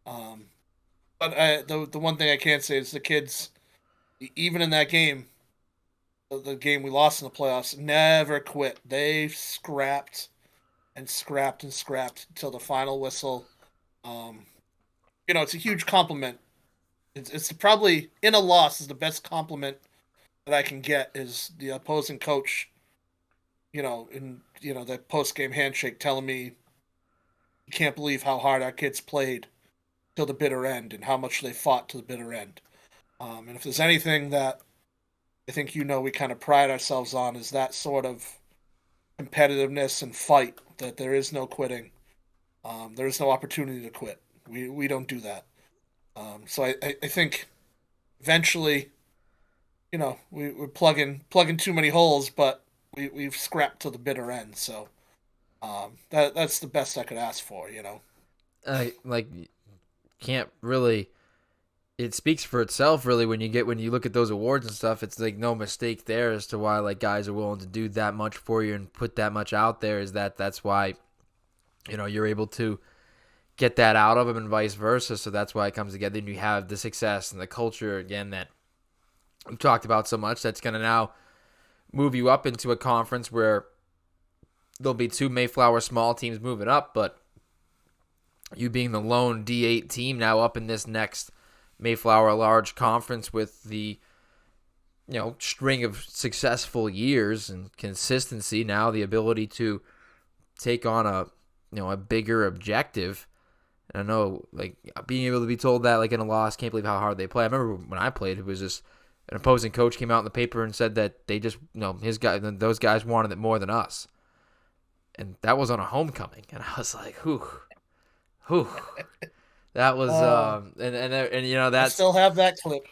But the one thing I can say is the kids, even in that game, the game we lost in the playoffs, never quit. They scrapped and scrapped and scrapped until the final whistle. It's a huge compliment. It's probably, in a loss, is the best compliment that I can get, is the opposing coach, in the post game handshake, telling me you can't believe how hard our kids played till the bitter end and how much they fought to the bitter end. And if there's anything that I think we kind of pride ourselves on, is that sort of competitiveness and fight, that there is no quitting. There is no opportunity to quit. We don't do that. So I think eventually, we're plugging too many holes, but we've scrapped to the bitter end. So that's the best I could ask for. Can't really. It speaks for itself, really, when you look at those awards and stuff. It's like no mistake there as to why guys are willing to do that much for you and put that much out there. Is that's why you're able to get that out of them and vice versa. So that's why it comes together, and you have the success and the culture again that we've talked about so much. That's going to now move you up into a conference where there'll be two Mayflower small teams moving up, but you being the lone D8 team now up in this next Mayflower large conference with the string of successful years and consistency, now the ability to take on a bigger objective. And I know, being able to be told that, in a loss, can't believe how hard they play. I remember when I played, it was just an opposing coach came out in the paper and said that they just, those guys wanted it more than us. And that was on a homecoming. And I was like, whew. That was, that's. I still have that clip.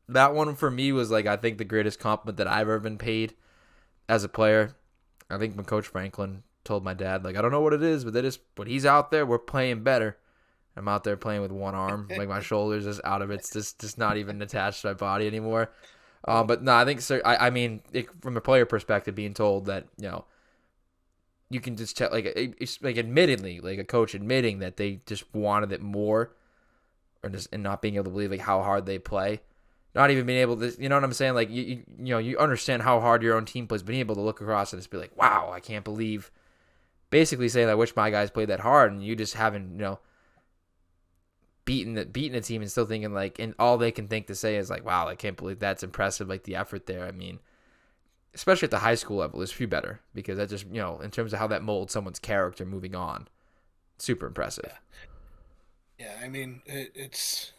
That one for me was, I think the greatest compliment that I've ever been paid as a player. I think when Coach Franklin told my dad, I don't know what it is, but when he's out there, we're playing better. I'm out there playing with one arm, my shoulder's just out of it. It's just not even attached to my body anymore. But no, I think from a player perspective, being told that you can just tell, admittedly, a coach admitting that they just wanted it more, and not being able to believe how hard they play, not even being able to, you know what I'm saying? You understand how hard your own team plays, being able to look across and just be like, wow, I can't believe. Basically saying, I wish my guys played that hard, and you just haven't, beaten the team and still thinking, and all they can think to say is wow, I can't believe that's impressive, the effort there. I mean, especially at the high school level, is few better, because that just, in terms of how that molds someone's character moving on, super impressive. Yeah, I mean, it's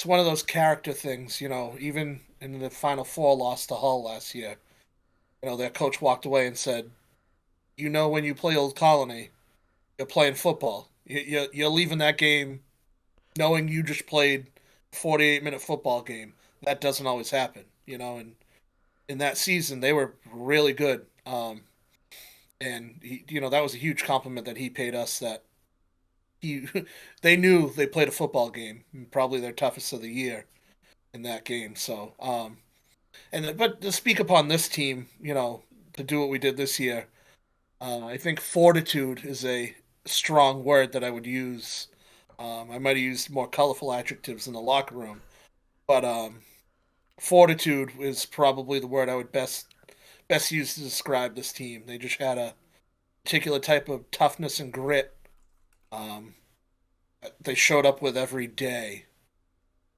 one of those character things, even in the Final Four loss to Hull last year, their coach walked away and said, when you play Old Colony, you're playing football. You're leaving that game knowing you just played a 48-minute football game. That doesn't always happen, and in that season, they were really good. And that was a huge compliment that he paid us, that they knew they played a football game, probably their toughest of the year in that game. So, but to speak upon this team, to do what we did this year, I think fortitude is a strong word that I would use. I might have used more colorful adjectives in the locker room, but fortitude is probably the word I would best use to describe this team. They just had a particular type of toughness and grit. They showed up with every day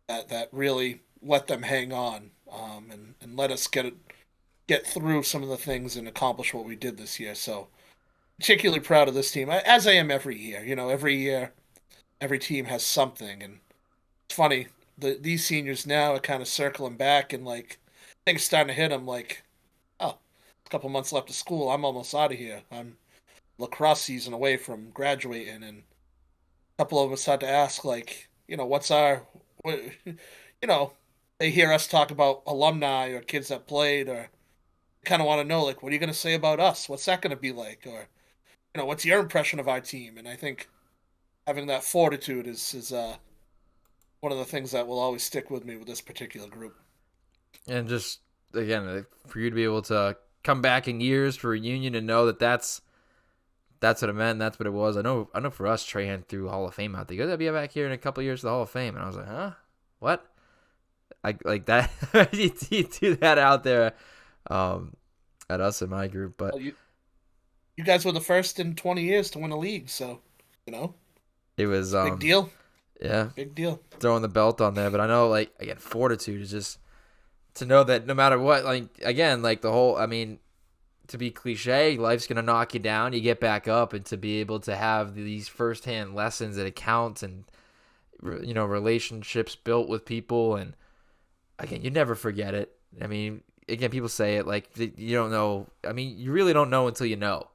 that really let them hang on, and let us get through some of the things and accomplish what we did this year. So particularly proud of this team, as I am every year. Every year, every team has something, and it's funny. These seniors now are kind of circling back, and like things starting to hit them. Like, oh, a couple months left of school. I'm almost out of here. I'm lacrosse season away from graduating, and a couple of them start to ask, like, what's what, you know, they hear us talk about alumni or kids that played, or kind of want to know, like, what are you going to say about us? What's that going to be like? Or, what's your impression of our team? And I think having that fortitude is one of the things that will always stick with me with this particular group. And just, again, for you to be able to come back in years for a reunion and know that that's what it meant, that's what it was. I know for us, Trahan threw Hall of Fame out there. You'll be back here in a couple of years to the Hall of Fame. And I was like, huh? What? Like that? you do that out there at us in my group. But well, you guys were the first in 20 years to win a league, so, it was big deal. Yeah. Big deal. Throwing the belt on there. But I know, like, again, fortitude is just to know that no matter what, like, again, like the whole, I mean, to be cliche, life's going to knock you down, you get back up, and to be able to have these firsthand lessons that account and, relationships built with people. And again, you never forget it. I mean, again, people say it like you don't know. I mean, you really don't know until you know.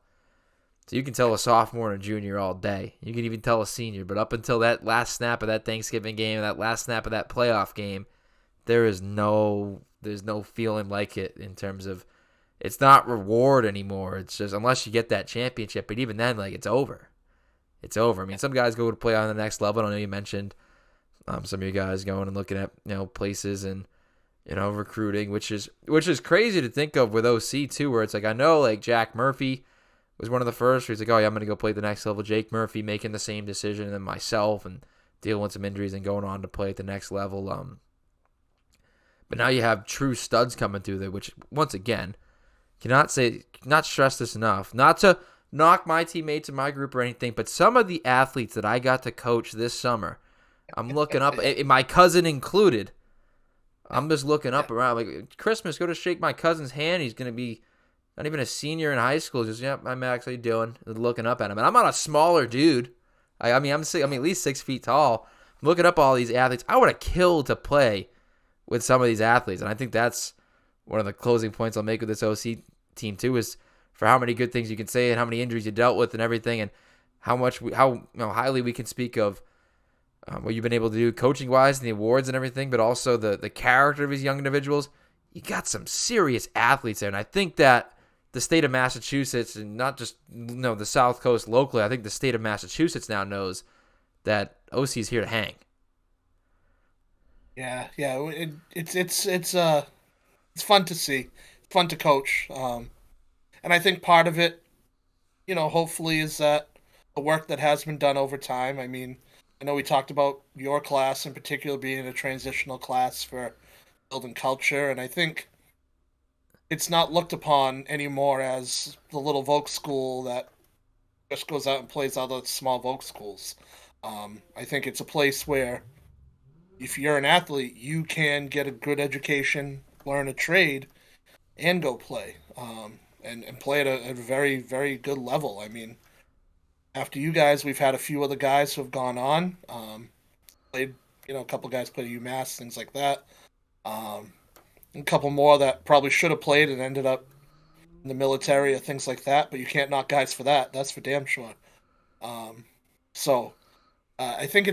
So you can tell a sophomore and a junior all day. You can even tell a senior. But up until that last snap of that Thanksgiving game, that last snap of that playoff game, there's no feeling like it in terms of it's not reward anymore. It's just unless you get that championship. But even then, like, it's over. It's over. I mean, some guys go to play on the next level. I know you mentioned some of you guys going and looking at places and recruiting, which is crazy to think of with OC too, where it's like I know like Jack Murphy was one of the first. Where he's like, oh yeah, I'm gonna go play the next level. Jake Murphy making the same decision, and myself and dealing with some injuries and going on to play at the next level. But now you have true studs coming through there, which once again cannot stress this enough. Not to knock my teammates in my group or anything, but some of the athletes that I got to coach this summer, I'm looking up, my cousin included. I'm just looking up around, like, Christmas, go to shake my cousin's hand. He's going to be not even a senior in high school. Just, yep, hi, Max, how you doing? Looking up at him. And I'm not a smaller dude. I'm at least 6 feet tall. I'm looking up all these athletes. I would have killed to play with some of these athletes. And I think that's one of the closing points I'll make with this OC team, too, is for how many good things you can say and how many injuries you dealt with and everything, and how highly we can speak of what you've been able to do coaching-wise and the awards and everything, but also the character of these young individuals. You got some serious athletes there, and I think that the state of Massachusetts, and not just the South Coast locally, I think the state of Massachusetts now knows that OC is here to hang. Yeah. It's fun to see. It's fun to coach, and I think part of it, hopefully, is that the work that has been done over time. I mean, I know we talked about your class in particular being a transitional class for building culture, and I think it's not looked upon anymore as the little Voc school that just goes out and plays other small Voc schools. I think it's a place where if you're an athlete, you can get a good education, learn a trade, and go play, and play at a very, very good level. I mean, after you guys, we've had a few other guys who have gone on, played, a couple guys played at UMass, things like that. A couple more that probably should have played and ended up in the military or things like that, but you can't knock guys for that. That's for damn sure. I think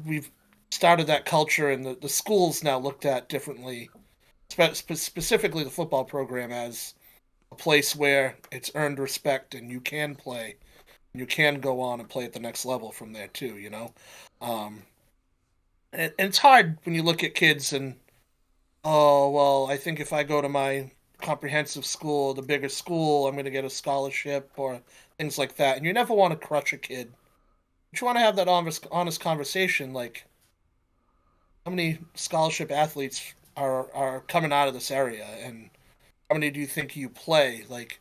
we've started that culture, and the school's now looked at differently, specifically the football program, as a place where it's earned respect and you can play. You can go on and play at the next level from there too, and it's hard when you look at kids and, oh, well, I think if I go to my comprehensive school, the bigger school, I'm going to get a scholarship or things like that. And you never want to crush a kid. But you want to have that honest conversation, like, how many scholarship athletes are coming out of this area, and how many do you think you play? Like,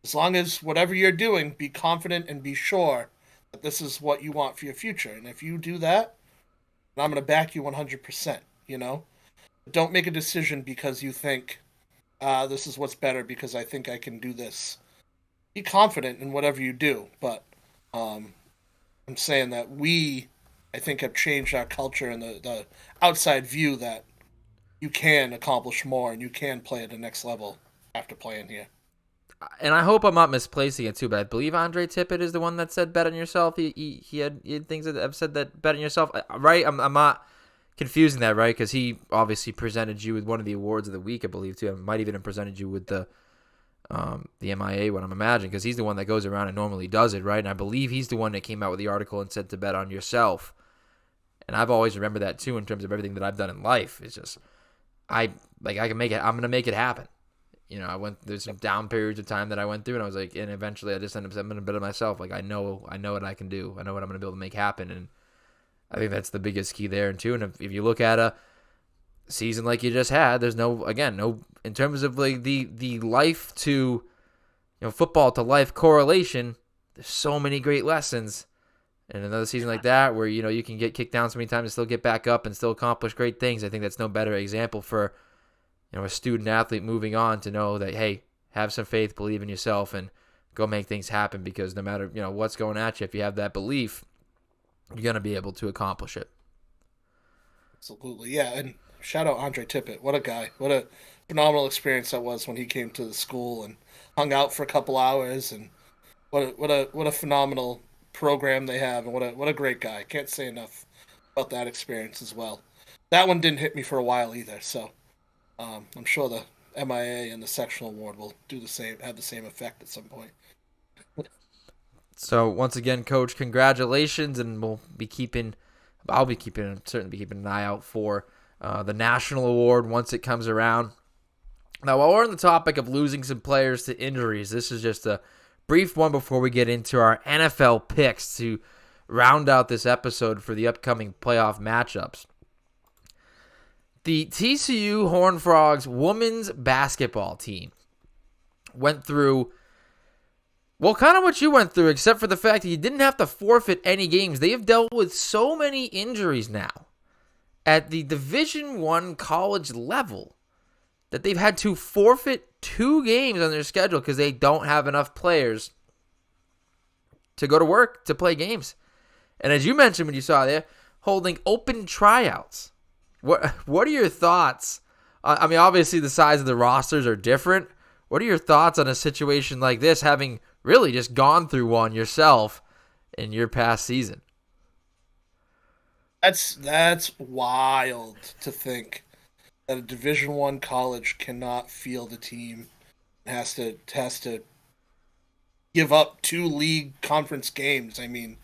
as long as whatever you're doing, be confident and be sure that this is what you want for your future. And if you do that, I'm going to back you 100%, Don't make a decision because you think, this is what's better because I think I can do this. be confident in whatever you do. But I'm saying that I think, have changed our culture and the outside view that you can accomplish more and you can play at the next level after playing here. And I hope I'm not misplacing it too, but I believe Andre Tippett is the one that said bet on yourself. He had things that have said that bet on yourself, right? I'm not confusing that, right? Because he obviously presented you with one of the awards of the week, I believe, too. I might even have presented you with the MIAA one, I'm imagining, because he's the one that goes around and normally does it, right? And I believe he's the one that came out with the article and said to bet on yourself. And I've always remembered that too in terms of everything that I've done in life. It's just I can make it. I'm gonna make it happen. You know, there's some down periods of time that I went through, and I was like, and eventually I just ended up saying, I'm gonna bet on myself. Like I know what I can do. I know what I'm gonna be able to make happen, and I think that's the biggest key there. And too, and if you look at a season like you just had, there's no in terms of like the life to, football to life correlation. There's so many great lessons. And another season like that where, you can get kicked down so many times and still get back up and still accomplish great things. I think that's no better example for, a student athlete moving on to know that, hey, have some faith, believe in yourself, and go make things happen, because no matter, what's going at you, if you have that belief, you're going to be able to accomplish it. Absolutely. Yeah. And shout out Andre Tippett. What a guy. What a phenomenal experience that was when he came to the school and hung out for a couple hours, and what a phenomenal program they have, and what a great guy. Can't say enough about that experience as well. That one didn't hit me for a while either, so I'm sure the MIAA and the sectional award will do the same, have the same effect at some point. So once again, Coach, congratulations, and I'll be keeping an eye out for the national award once it comes around. Now, while we're on the topic of losing some players to injuries, this is just a brief one before we get into our NFL picks to round out this episode for the upcoming playoff matchups. The TCU Horned Frogs women's basketball team went through, well, kind of what you went through, except for the fact that you didn't have to forfeit any games. They have dealt with so many injuries now at the Division I college level that they've had to forfeit 2 games on their schedule because they don't have enough players to go to work to play games. And as you mentioned when you saw there, holding open tryouts. What are your thoughts? I mean, obviously the size of the rosters are different. What are your thoughts on a situation like this, having really just gone through one yourself in your past season? That's wild to think that a Division I college cannot field a team, has to give up 2 league conference games. I mean,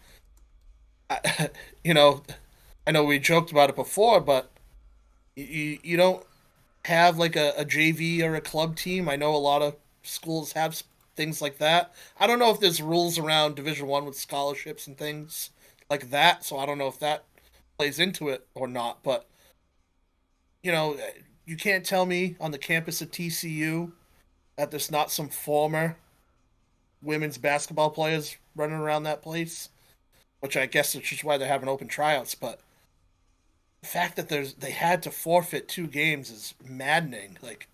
I know we joked about it before, but you don't have like a JV or a club team. I know a lot of schools have things like that. I don't know if there's rules around Division I with scholarships and things like that, so I don't know if that plays into it or not. But you can't tell me on the campus of TCU that there's not some former women's basketball players running around that place, which I guess is just why they're having open tryouts. But the fact that they had to forfeit 2 games is maddening. Like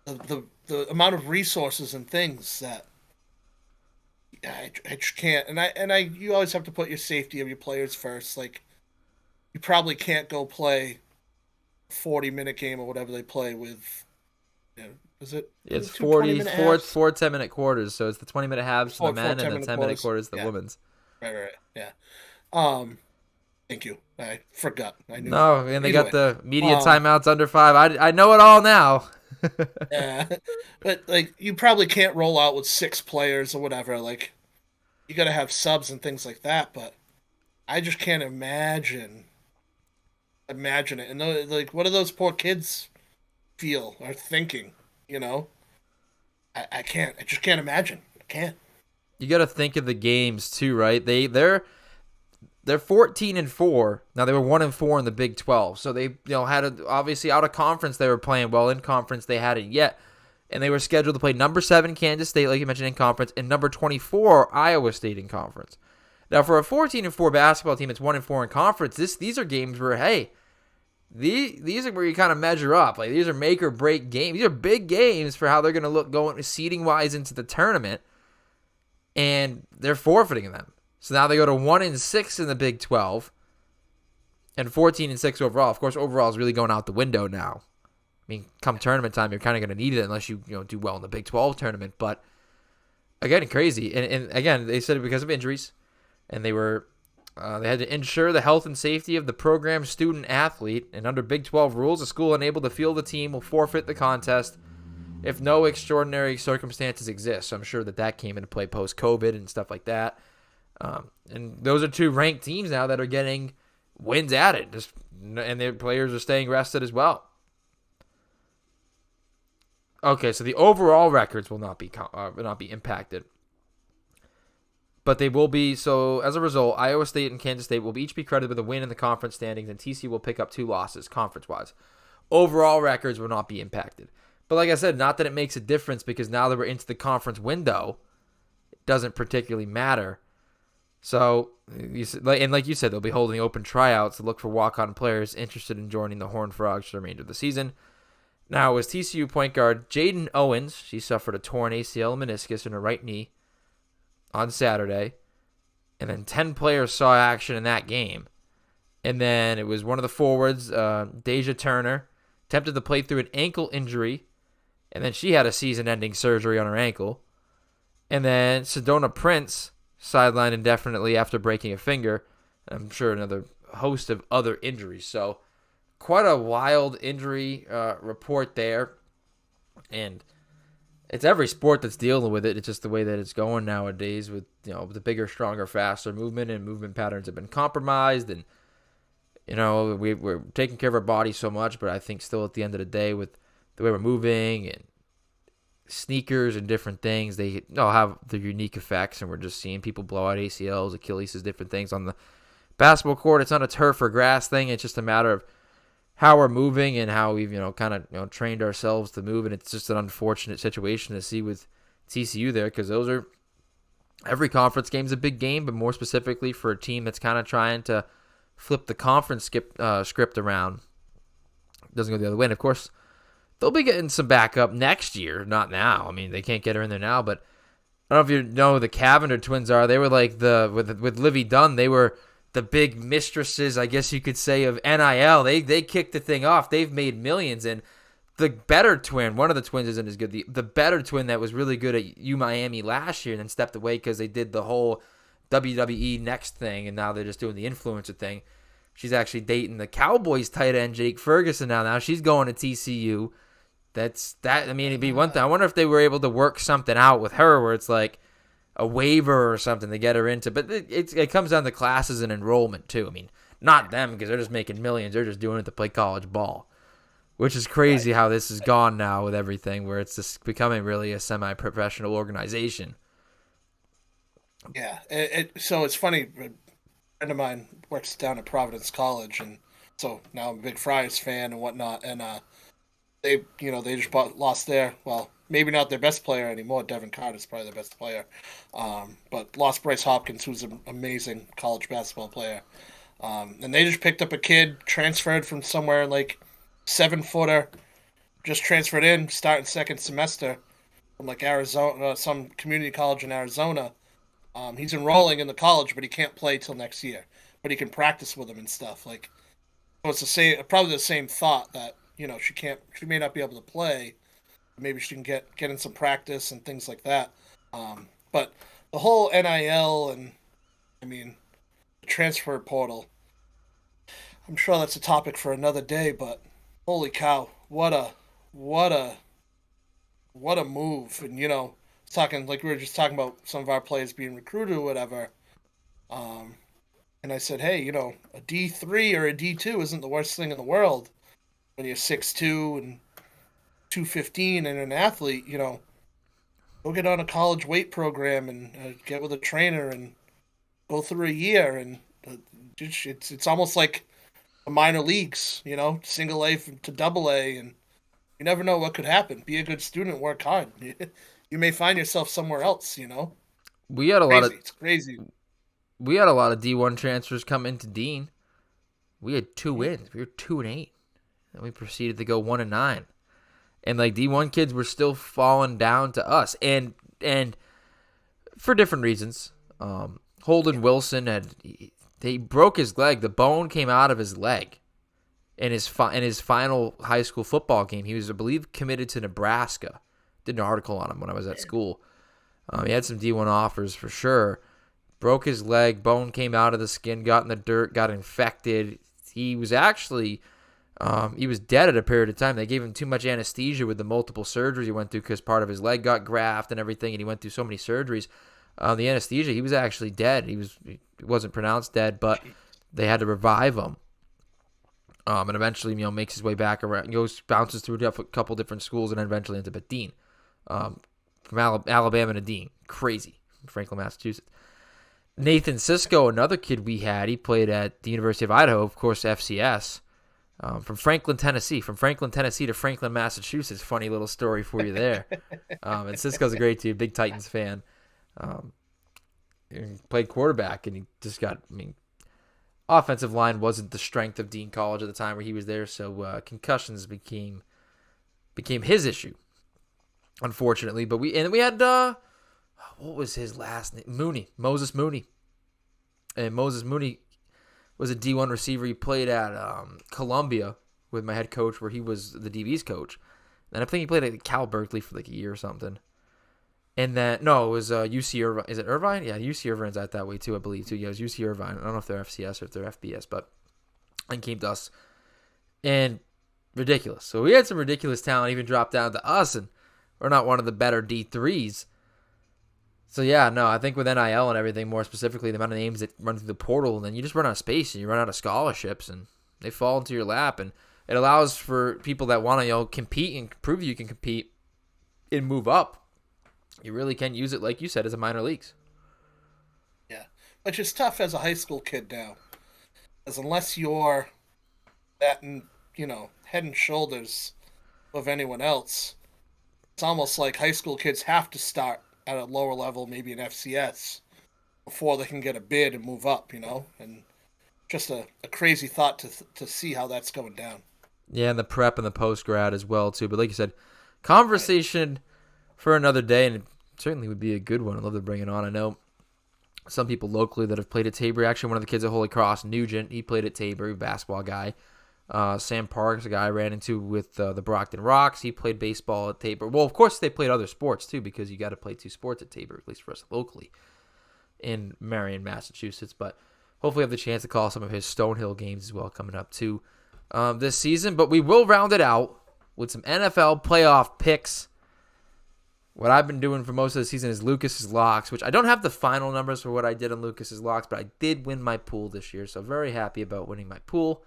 the amount of resources and things that I just can't. And you always have to put your safety of your players first. Like, you probably can't go play 40-minute game or whatever they play with. Is it? It's 4 10-minute quarters, so it's the 20-minute halves for the men and the 10-minute quarters for the women's. Right, yeah. Thank you. I forgot. I knew. No, and they got the media timeouts under 5. I know it all now. Yeah, but like, you probably can't roll out with 6 players or whatever. Like, you got to have subs and things like that. But I just can't imagine it. And like, what do those poor kids feel or thinking? I can't. I just can't imagine. I can't. You got to think of the games too, right? They're 14-4. Now they were 1-4 in the Big 12, so they had obviously out of conference they were playing well. In conference they hadn't yet, and they were scheduled to play number 7 Kansas State, like you mentioned, in conference, and number 24 Iowa State in conference. Now for a 14-4 basketball team, it's 1-4 in conference. These are games where, hey, these are where you kind of measure up. Like, these are make or break games. These are big games for how they're going to look going seeding wise into the tournament. and they're forfeiting them. So now they go to 1-6 in the Big 12 and 14-6 overall. Of course, overall is really going out the window now. I mean, come tournament time, you're kind of going to need it unless you do well in the Big 12 tournament. But again, crazy. And again, they said it because of injuries, and they had to ensure the health and safety of the program's student athlete. And under Big 12 rules, a school unable to field the team will forfeit the contest if no extraordinary circumstances exist. So I'm sure that came into play post-COVID and stuff like that. And those are two ranked teams now that are getting wins added, and their players are staying rested as well. Okay, so the overall records will not be impacted, but they will be. So as a result, Iowa State and Kansas State will each be credited with a win in the conference standings, and TCU will pick up 2 losses conference-wise. Overall records will not be impacted. But like I said, not that it makes a difference, because now that we're into the conference window, it doesn't particularly matter. So, like you said, they'll be holding open tryouts to look for walk-on players interested in joining the Horned Frogs for the remainder of the season. Now, it was TCU point guard Jaden Owens. She suffered a torn ACL and meniscus in her right knee on Saturday. And then 10 players saw action in that game. And then it was one of the forwards, Deja Turner, attempted to play through an ankle injury. And then she had a season-ending surgery on her ankle. And then Sedona Prince sidelined indefinitely after breaking a finger. I'm sure another host of other injuries. So quite a wild injury report there. And it's every sport that's dealing with it. It's just the way that it's going nowadays with, the bigger, stronger, faster movement, and movement patterns have been compromised. And, we're taking care of our body so much, but I think still at the end of the day with the way we're moving and sneakers and different things, they all have their unique effects, and we're just seeing people blow out ACLs, Achilles, different things on the basketball court. It's not a turf or grass thing. It's just a matter of how we're moving and how we've trained ourselves to move, and it's just an unfortunate situation to see with TCU there, because those are every conference game is a big game, but more specifically for a team that's kind of trying to flip the conference script around. It doesn't go the other way. And of course, they'll be getting some backup next year, not now. I mean, they can't get her in there now, but I don't know if you know who the Cavender twins are. They were like with Livy Dunn, they were the big mistresses, I guess you could say, of NIL. They kicked the thing off. They've made millions. And the better twin, one of the twins isn't as good. The better twin that was really good at Miami last year and then stepped away because they did the whole WWE Next thing, and now they're just doing the influencer thing. She's actually dating the Cowboys tight end Jake Ferguson now. Now she's going to TCU. I mean, it'd be one thing. I wonder if they were able to work something out with her where it's like a waiver or something to get her into. But it comes down to classes and enrollment too. I mean, not them, because they're just making millions. They're just doing it to play college ball, which is crazy how this has gone now with everything, where it's just becoming really a semi-professional organization. Yeah. So it's funny. A friend of mine works down at Providence College, and so now I'm a big Friars fan and whatnot. And they just lost maybe not their best player anymore. Devin Carter's probably their best player, but lost Bryce Hopkins, who's an amazing college basketball player. And they just picked up a kid, transferred from somewhere like 7-footer, just transferred in, starting second semester from like Arizona, some community college in Arizona. He's enrolling in the college, but he can't play till next year. But he can practice with him and stuff. So it's probably the same thought that she may not be able to play. Maybe she can get in some practice and things like that. But the whole NIL and the transfer portal, I'm sure that's a topic for another day. But holy cow, what a move! And talking like we were just talking about some of our players being recruited or whatever. And I said, hey, a D3 or a D2 isn't the worst thing in the world when you're 6'2" and 215 and an athlete. Go get on a college weight program and get with a trainer and go through a year, and it's almost like the minor leagues, single A to double A, and you never know what could happen. Be a good student, work hard. You may find yourself somewhere else. We had it's crazy. We had a lot of D1 transfers come into Dean. We had 2 wins. We were 2-8. Then we proceeded to go 1-9. And like D1 kids were still falling down to us. And for different reasons. Holden Wilson he broke his leg. The bone came out of his leg in his final high school football game. He was, I believe, committed to Nebraska. Did an article on him when I was at school. He had some D1 offers for sure. Broke his leg, bone came out of the skin, got in the dirt, got infected. He was actually, he was dead at a period of time. They gave him too much anesthesia with the multiple surgeries he went through because part of his leg got grafted and everything, and he went through so many surgeries. The anesthesia, he was actually dead. He wasn't pronounced dead, but they had to revive him. And eventually, makes his way back around, bounces through a couple different schools, and then eventually ends up at Dean. From Alabama to Dean. Crazy. Franklin, Massachusetts. Nathan Sisko, another kid we had, he played at the University of Idaho, of course, FCS. From Franklin, Tennessee. From Franklin, Tennessee to Franklin, Massachusetts. Funny little story for you there. And Sisko's a great dude, big Titans fan. He played quarterback, and he just got, offensive line wasn't the strength of Dean College at the time where he was there, so concussions became his issue, unfortunately. But we had what was his last name? Moses Mooney. And Moses Mooney was a D1 receiver. He played at Columbia with my head coach, where he was the DB's coach. And I think he played at Cal Berkeley for like a year or something. And then, no, it was UC Irvine. Is it Irvine? Yeah, UC Irvine's at that way too, I believe, too. Yeah, it was UC Irvine. I don't know if they're FCS or if they're FBS, but and came to us. And ridiculous. So we had some ridiculous talent even drop down to us, and we're not one of the better D3s. So, yeah, no, I think with NIL and everything, more specifically, the amount of names that run through the portal, and then you just run out of space, and you run out of scholarships, and they fall into your lap. And it allows for people that want to compete and prove you can compete and move up. You really can use it, like you said, as a minor leagues. Yeah, which is tough as a high school kid now. Because unless you're that, head and shoulders of anyone else, it's almost like high school kids have to start at a lower level, maybe an FCS, before they can get a bid and move up, and just a crazy thought to see how that's going down. Yeah, and the prep and the post-grad as well, too. But like you said, conversation for another day, and it certainly would be a good one. I'd love to bring it on. I know some people locally that have played at Tabor. Actually, one of the kids at Holy Cross, Nugent, he played at Tabor, a basketball guy. Sam Parks, a guy I ran into with the Brockton Rocks. He played baseball at Tabor. Well, of course, they played other sports, too, because you got to play two sports at Tabor, at least for us locally in Marion, Massachusetts. But hopefully have the chance to call some of his Stonehill games as well coming up, too, this season. But we will round it out with some NFL playoff picks. What I've been doing for most of the season is Lucas's locks, which I don't have the final numbers for what I did on Lucas's locks, but I did win my pool this year, so very happy about winning my pool.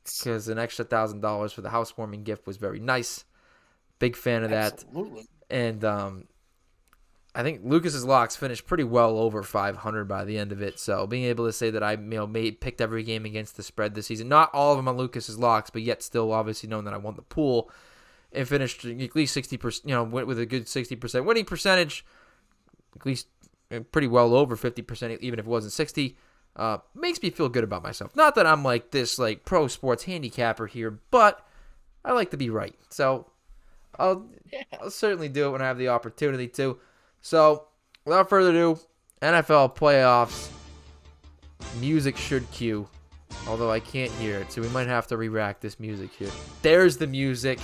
Because an extra $1,000 for the housewarming gift was very nice. Big fan of that. Absolutely. And I think Lucas's locks finished pretty well over 500 by the end of it. So being able to say that I picked every game against the spread this season, not all of them on Lucas's locks, but yet still obviously knowing that I won the pool and finished at least 60%, went with a good 60% winning percentage, at least pretty well over 50%, even if it wasn't 60. Makes me feel good about myself. Not that I'm like this pro sports handicapper here, but I like to be right. So I'll certainly do it when I have the opportunity to. So without further ado, NFL playoffs. Music should cue, although I can't hear it, so we might have to re-rack this music here. There's the music.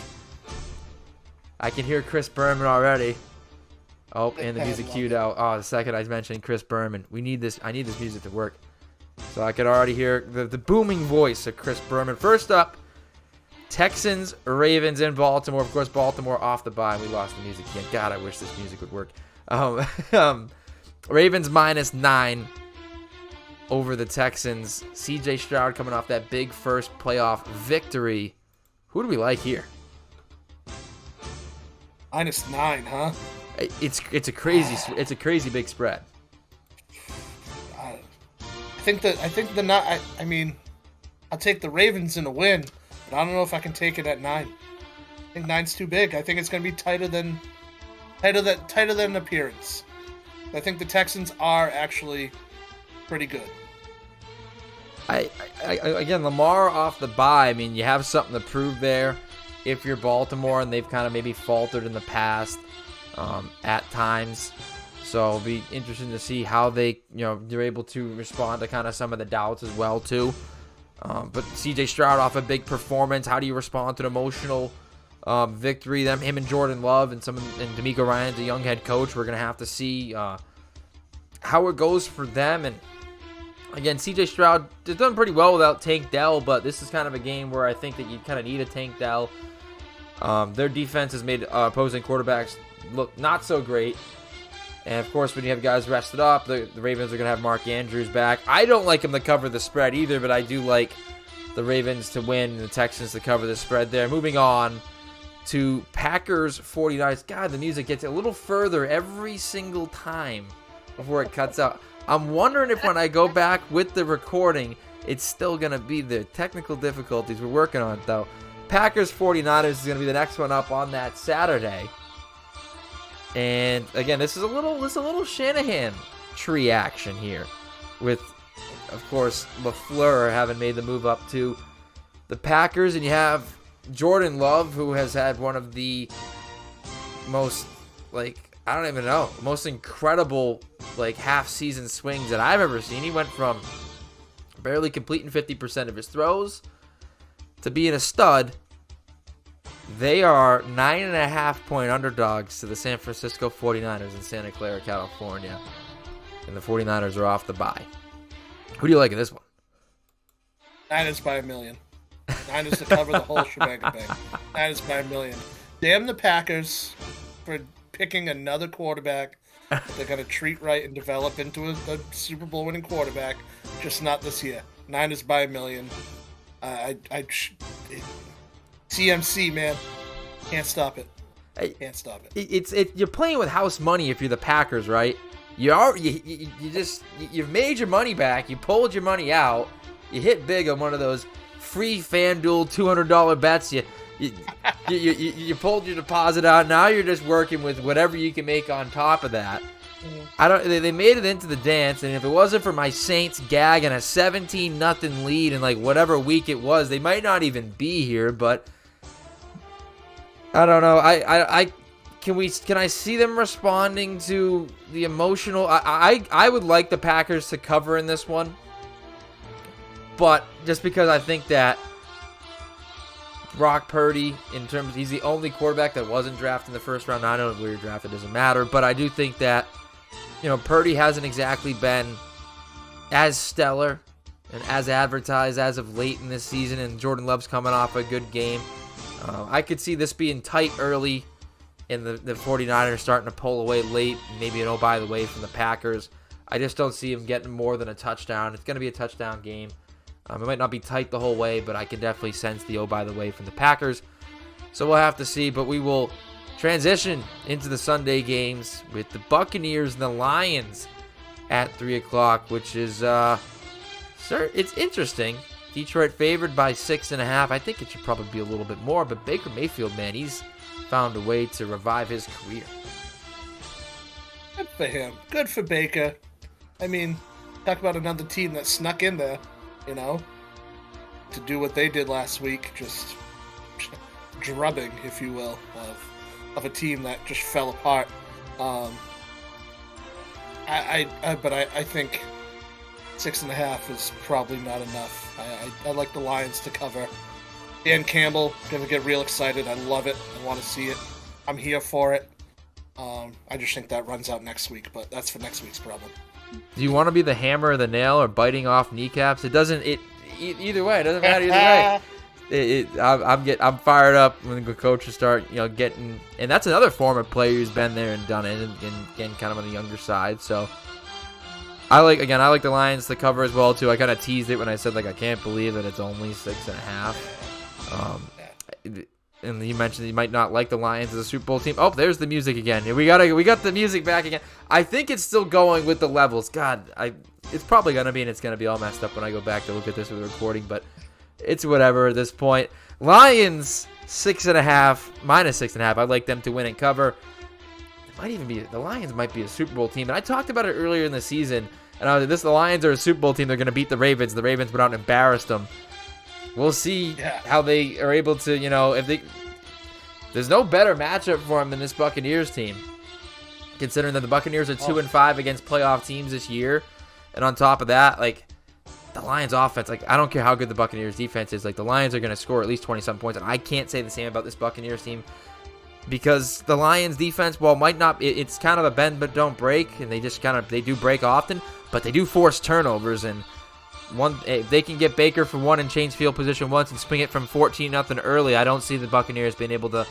I can hear Chris Berman already. Oh, and the music cued out. Oh, the second I mentioned Chris Berman. I need this music to work. So I could already hear the booming voice of Chris Berman. First up, Texans, Ravens in Baltimore. Of course, Baltimore off the bye. We lost the music again. God, I wish this music would work. Ravens -9 over the Texans. CJ Stroud coming off that big first playoff victory. Who do we like here? -9, huh? It's a crazy big spread. I'll take the Ravens in a win, but I don't know if I can take it at 9. I think 9's too big. I think it's going to be tighter than an appearance. I think the Texans are actually pretty good. Again, Lamar off the bye. You have something to prove there. If you're Baltimore, and they've kind of maybe faltered in the past at times. So it'll be interesting to see how they're able to respond to kind of some of the doubts as well too. But CJ Stroud off a big performance. How do you respond to an emotional victory? Him and Jordan Love and D'Amico Ryan, the young head coach. We're gonna have to see how it goes for them. And again, CJ Stroud has done pretty well without Tank Dell, but this is kind of a game where I think that you kind of need a Tank Dell. Their defense has made opposing quarterbacks look not so great. And, of course, when you have guys rested up, the Ravens are going to have Mark Andrews back. I don't like him to cover the spread either, but I do like the Ravens to win and the Texans to cover the spread there. Moving on to Packers 49ers. God, the music gets a little further every single time before it cuts out. I'm wondering if when I go back with the recording, it's still going to be the technical difficulties. We're working on it, though. Packers 49ers is going to be the next one up on that Saturday. And again, this is a little Shanahan tree action here, with, of course, LaFleur having made the move up to the Packers, and you have Jordan Love, who has had one of the most, most incredible half-season swings that I've ever seen. He went from barely completing 50% of his throws to being a stud. They are 9.5-point underdogs to the San Francisco 49ers in Santa Clara, California. And the 49ers are off the bye. Who do you like in this one? Niners by a million. Niners to cover the whole shebang. Niners by a million. Damn the Packers for picking another quarterback that they're going to treat right and develop into a Super Bowl winning quarterback. Just not this year. Niners by a million. CMC, man, can't stop it. Can't stop it. You're playing with house money if you're the Packers, right? You've made your money back. You pulled your money out. You hit big on one of those free FanDuel $200 bets. You pulled your deposit out. Now you're just working with whatever you can make on top of that. They made it into the dance, and if it wasn't for my Saints gagging a 17-0 lead in whatever week it was, they might not even be here. But I don't know. Can I see them responding to the emotional? I would like the Packers to cover in this one, but just because I think that Brock Purdy, he's the only quarterback that wasn't drafted in the first round. I know where you're drafted doesn't matter, but I do think that Purdy hasn't exactly been as stellar and as advertised as of late in this season, and Jordan Love's coming off a good game. I could see this being tight early and the 49ers starting to pull away late, maybe an by the way from the Packers. I just don't see him getting more than a touchdown. It's going to be a touchdown game. It might not be tight the whole way, but I can definitely sense the by the way from the Packers. So we'll have to see, but we will transition into the Sunday games with the Buccaneers and the Lions at 3 o'clock, which is, it's interesting. Detroit favored by 6.5. I think it should probably be a little bit more, but Baker Mayfield, man, he's found a way to revive his career. Good for him. Good for Baker. I mean, talk about another team that snuck in there, to do what they did last week, just drubbing, if you will, of a team that just fell apart. I think 6.5 is probably not enough. I like the Lions to cover. Dan Campbell, gonna get real excited. I love it. I want to see it. I'm here for it. I just think that runs out next week, but that's for next week's problem. Do you want to be the hammer or the nail or biting off kneecaps? It doesn't. Either way, it doesn't matter either way. I'm fired up when the coaches start, getting, and that's another former player who's been there and done it, and getting kind of on the younger side. So I like the Lions to cover as well too. I kind of teased it when I said I can't believe that it's only 6.5. And you mentioned you might not like the Lions as a Super Bowl team. Oh, there's the music again. We got the music back again. I think it's still going with the levels. God, it's probably gonna be, and it's gonna be all messed up when I go back to look at this with the recording, but it's whatever at this point. Lions 6.5, -6.5. I'd like them to win and cover. It might even be the Lions might be a Super Bowl team, and I talked about it earlier in the season. And I was like, the Lions are a Super Bowl team. They're gonna beat the Ravens. The Ravens went out and embarrassed them. We'll see how they are able to, there's no better matchup for them than this Buccaneers team. considering that the Buccaneers are 2-5 against playoff teams this year. And on top of that, like, the Lions offense, like, I don't care how good the Buccaneers defense is, like, the Lions are going to score at least 20-something points. And I can't say the same about this Buccaneers team because the Lions defense, while might not, it's kind of a bend but don't break, and they just they do break often, but they do force turnovers. And if they can get Baker for one and change field position once and swing it from 14-0 early, I don't see the Buccaneers being able to,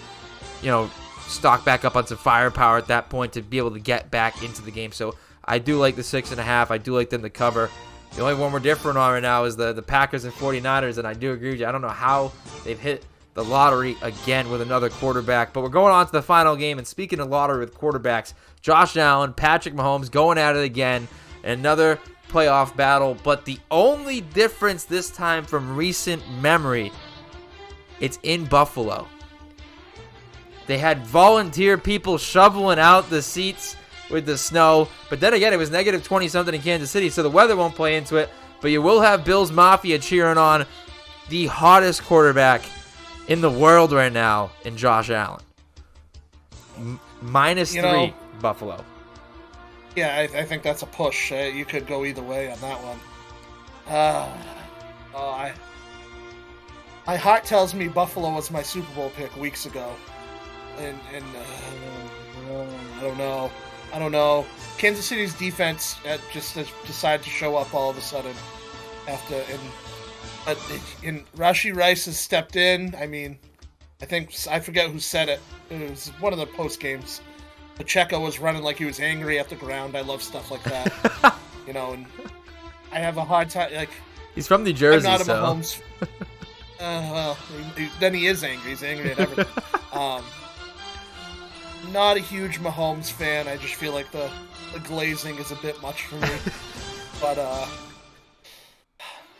stock back up on some firepower at that point to be able to get back into the game. So I do like the 6.5. I do like them to cover. The only one we're different on right now is the Packers and 49ers, and I do agree with you. I don't know how they've hit the lottery again with another quarterback. But we're going on to the final game, and speaking of lottery with quarterbacks, Josh Allen, Patrick Mahomes going at it again. Another playoff battle, but the only difference this time from recent memory, it's in Buffalo. They had volunteer people shoveling out the seats with the snow, but then again, it was negative 20-something in Kansas City, so the weather won't play into it, but you will have Bills Mafia cheering on the hottest quarterback in the world right now in Josh Allen. -3, Buffalo. Yeah, I think that's a push. You could go either way on that one. My heart tells me Buffalo was my Super Bowl pick weeks ago, and I don't know. Kansas City's defense just decided to show up all of a sudden and Rashee Rice has stepped in. I mean, I forget who said it. It was one of the post games. Pacheco was running like he was angry at the ground. I love stuff like that. And I have a hard time. Like, he's from New Jersey, I'm not so. a Mahomes. Then he is angry. He's angry at everything. Not a huge Mahomes fan. I just feel like the glazing is a bit much for me. But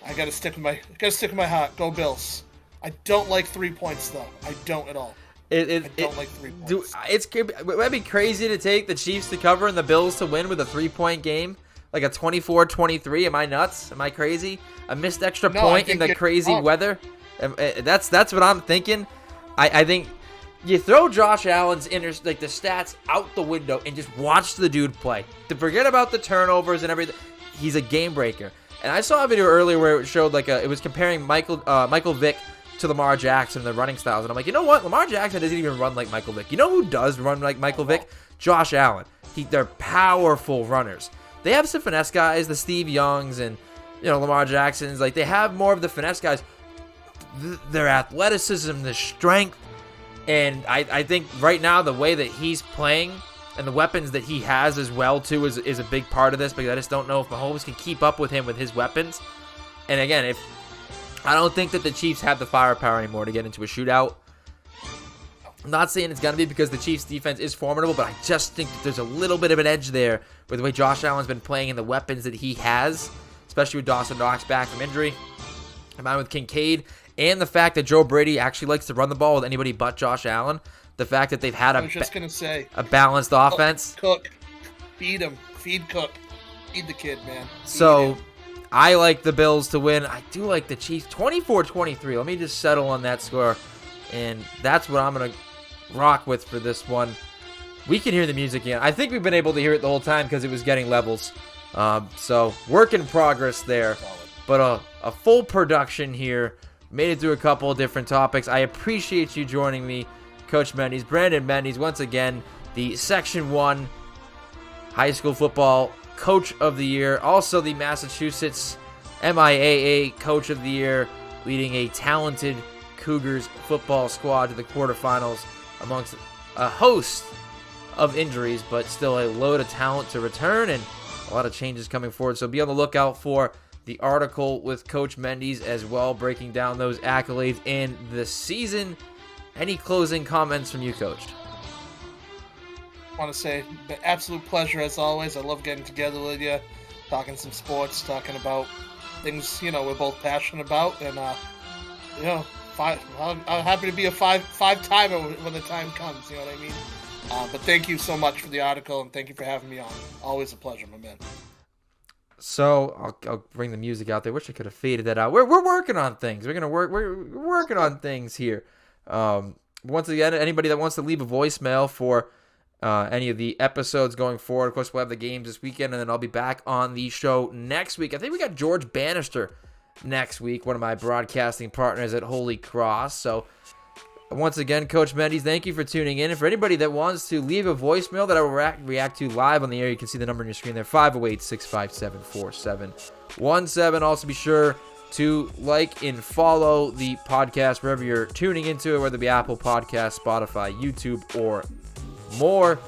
I gotta stick with my heart. Go Bills. I don't like 3 points though. I don't at all. I don't like 3 points. It'd be crazy to take the Chiefs to cover and the Bills to win with a 3-point game, like a 24-23. Am I nuts? Am I crazy? A missed extra point in the crazy weather. That's what I'm thinking. I think you throw Josh Allen's the stats out the window and just watch the dude play. To forget about the turnovers and everything. He's a game breaker. And I saw a video earlier where it showed it was comparing Michael Vick to Lamar Jackson, the running styles. And I'm like, you know what? Lamar Jackson doesn't even run like Michael Vick. You know who does run like Michael Vick? Josh Allen. They're powerful runners. They have some finesse guys, the Steve Youngs and Lamar Jacksons. Like, they have more of the finesse guys. Their athleticism, the strength, and I think right now the way that he's playing and the weapons that he has as well too is a big part of this, because I just don't know if Mahomes can keep up with him with his weapons. And again, I don't think that the Chiefs have the firepower anymore to get into a shootout. I'm not saying it's going to be because the Chiefs' defense is formidable, but I just think that there's a little bit of an edge there with the way Josh Allen's been playing and the weapons that he has, especially with Dawson Knox back from injury, combined with Kincaid, and the fact that Joe Brady actually likes to run the ball with anybody but Josh Allen. The fact that they've had a balanced offense. Cook. Feed him. Feed Cook. Feed the kid, man. So I like the Bills to win. I do like the Chiefs. 24-23. Let me just settle on that score. And that's what I'm going to rock with for this one. We can hear the music again. I think we've been able to hear it the whole time because it was getting levels. So work in progress there. But a full production here. Made it through a couple of different topics. I appreciate you joining me, Coach Mendez. Brandon Mendez, once again, the Section 1 High School Football Coach of the Year. Also the Massachusetts MIAA Coach of the Year, leading a talented Cougars football squad to the quarterfinals amongst a host of injuries, but still a load of talent to return and a lot of changes coming forward. So be on the lookout for the article with Coach Mendez as well, breaking down those accolades in the season. Any closing comments from you, Coach? I want to say, an absolute pleasure as always. I love getting together with you, talking some sports, talking about things we're both passionate about, and I'm happy to be a five-timer when the time comes. You know what I mean? But thank you so much for the article, and thank you for having me on. Always a pleasure, my man. So I'll bring the music out there. Wish I could have faded that out. We're working on things. We're working on things here. Once again, anybody that wants to leave a voicemail for any of the episodes going forward. Of course, we'll have the games this weekend, and then I'll be back on the show next week. I think we got George Bannister next week, one of my broadcasting partners at Holy Cross. So once again, Coach Mendez, thank you for tuning in. And for anybody that wants to leave a voicemail that I will react to live on the air, you can see the number on your screen there, 508-657-4717. Also be sure to like and follow the podcast wherever you're tuning into it, whether it be Apple Podcasts, Spotify, YouTube, or more.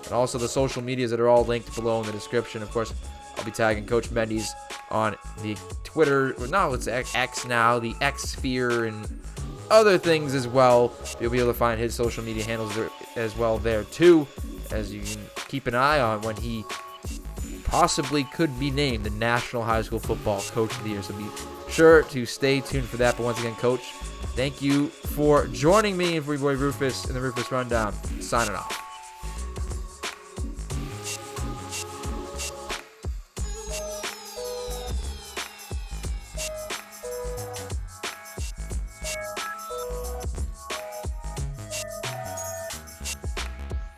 And also the social medias that are all linked below in the description. Of course, I'll be tagging Coach Mendez on the Twitter, no, it's X now, the X Sphere, and other things as well. You'll be able to find his social media handles as well there too, as you can keep an eye on when he possibly could be named the National High School Football Coach of the Year. So be sure to stay tuned for that. But once again, Coach, thank you for joining me and for your boy Rufus in the Rufus Rundown. Signing off.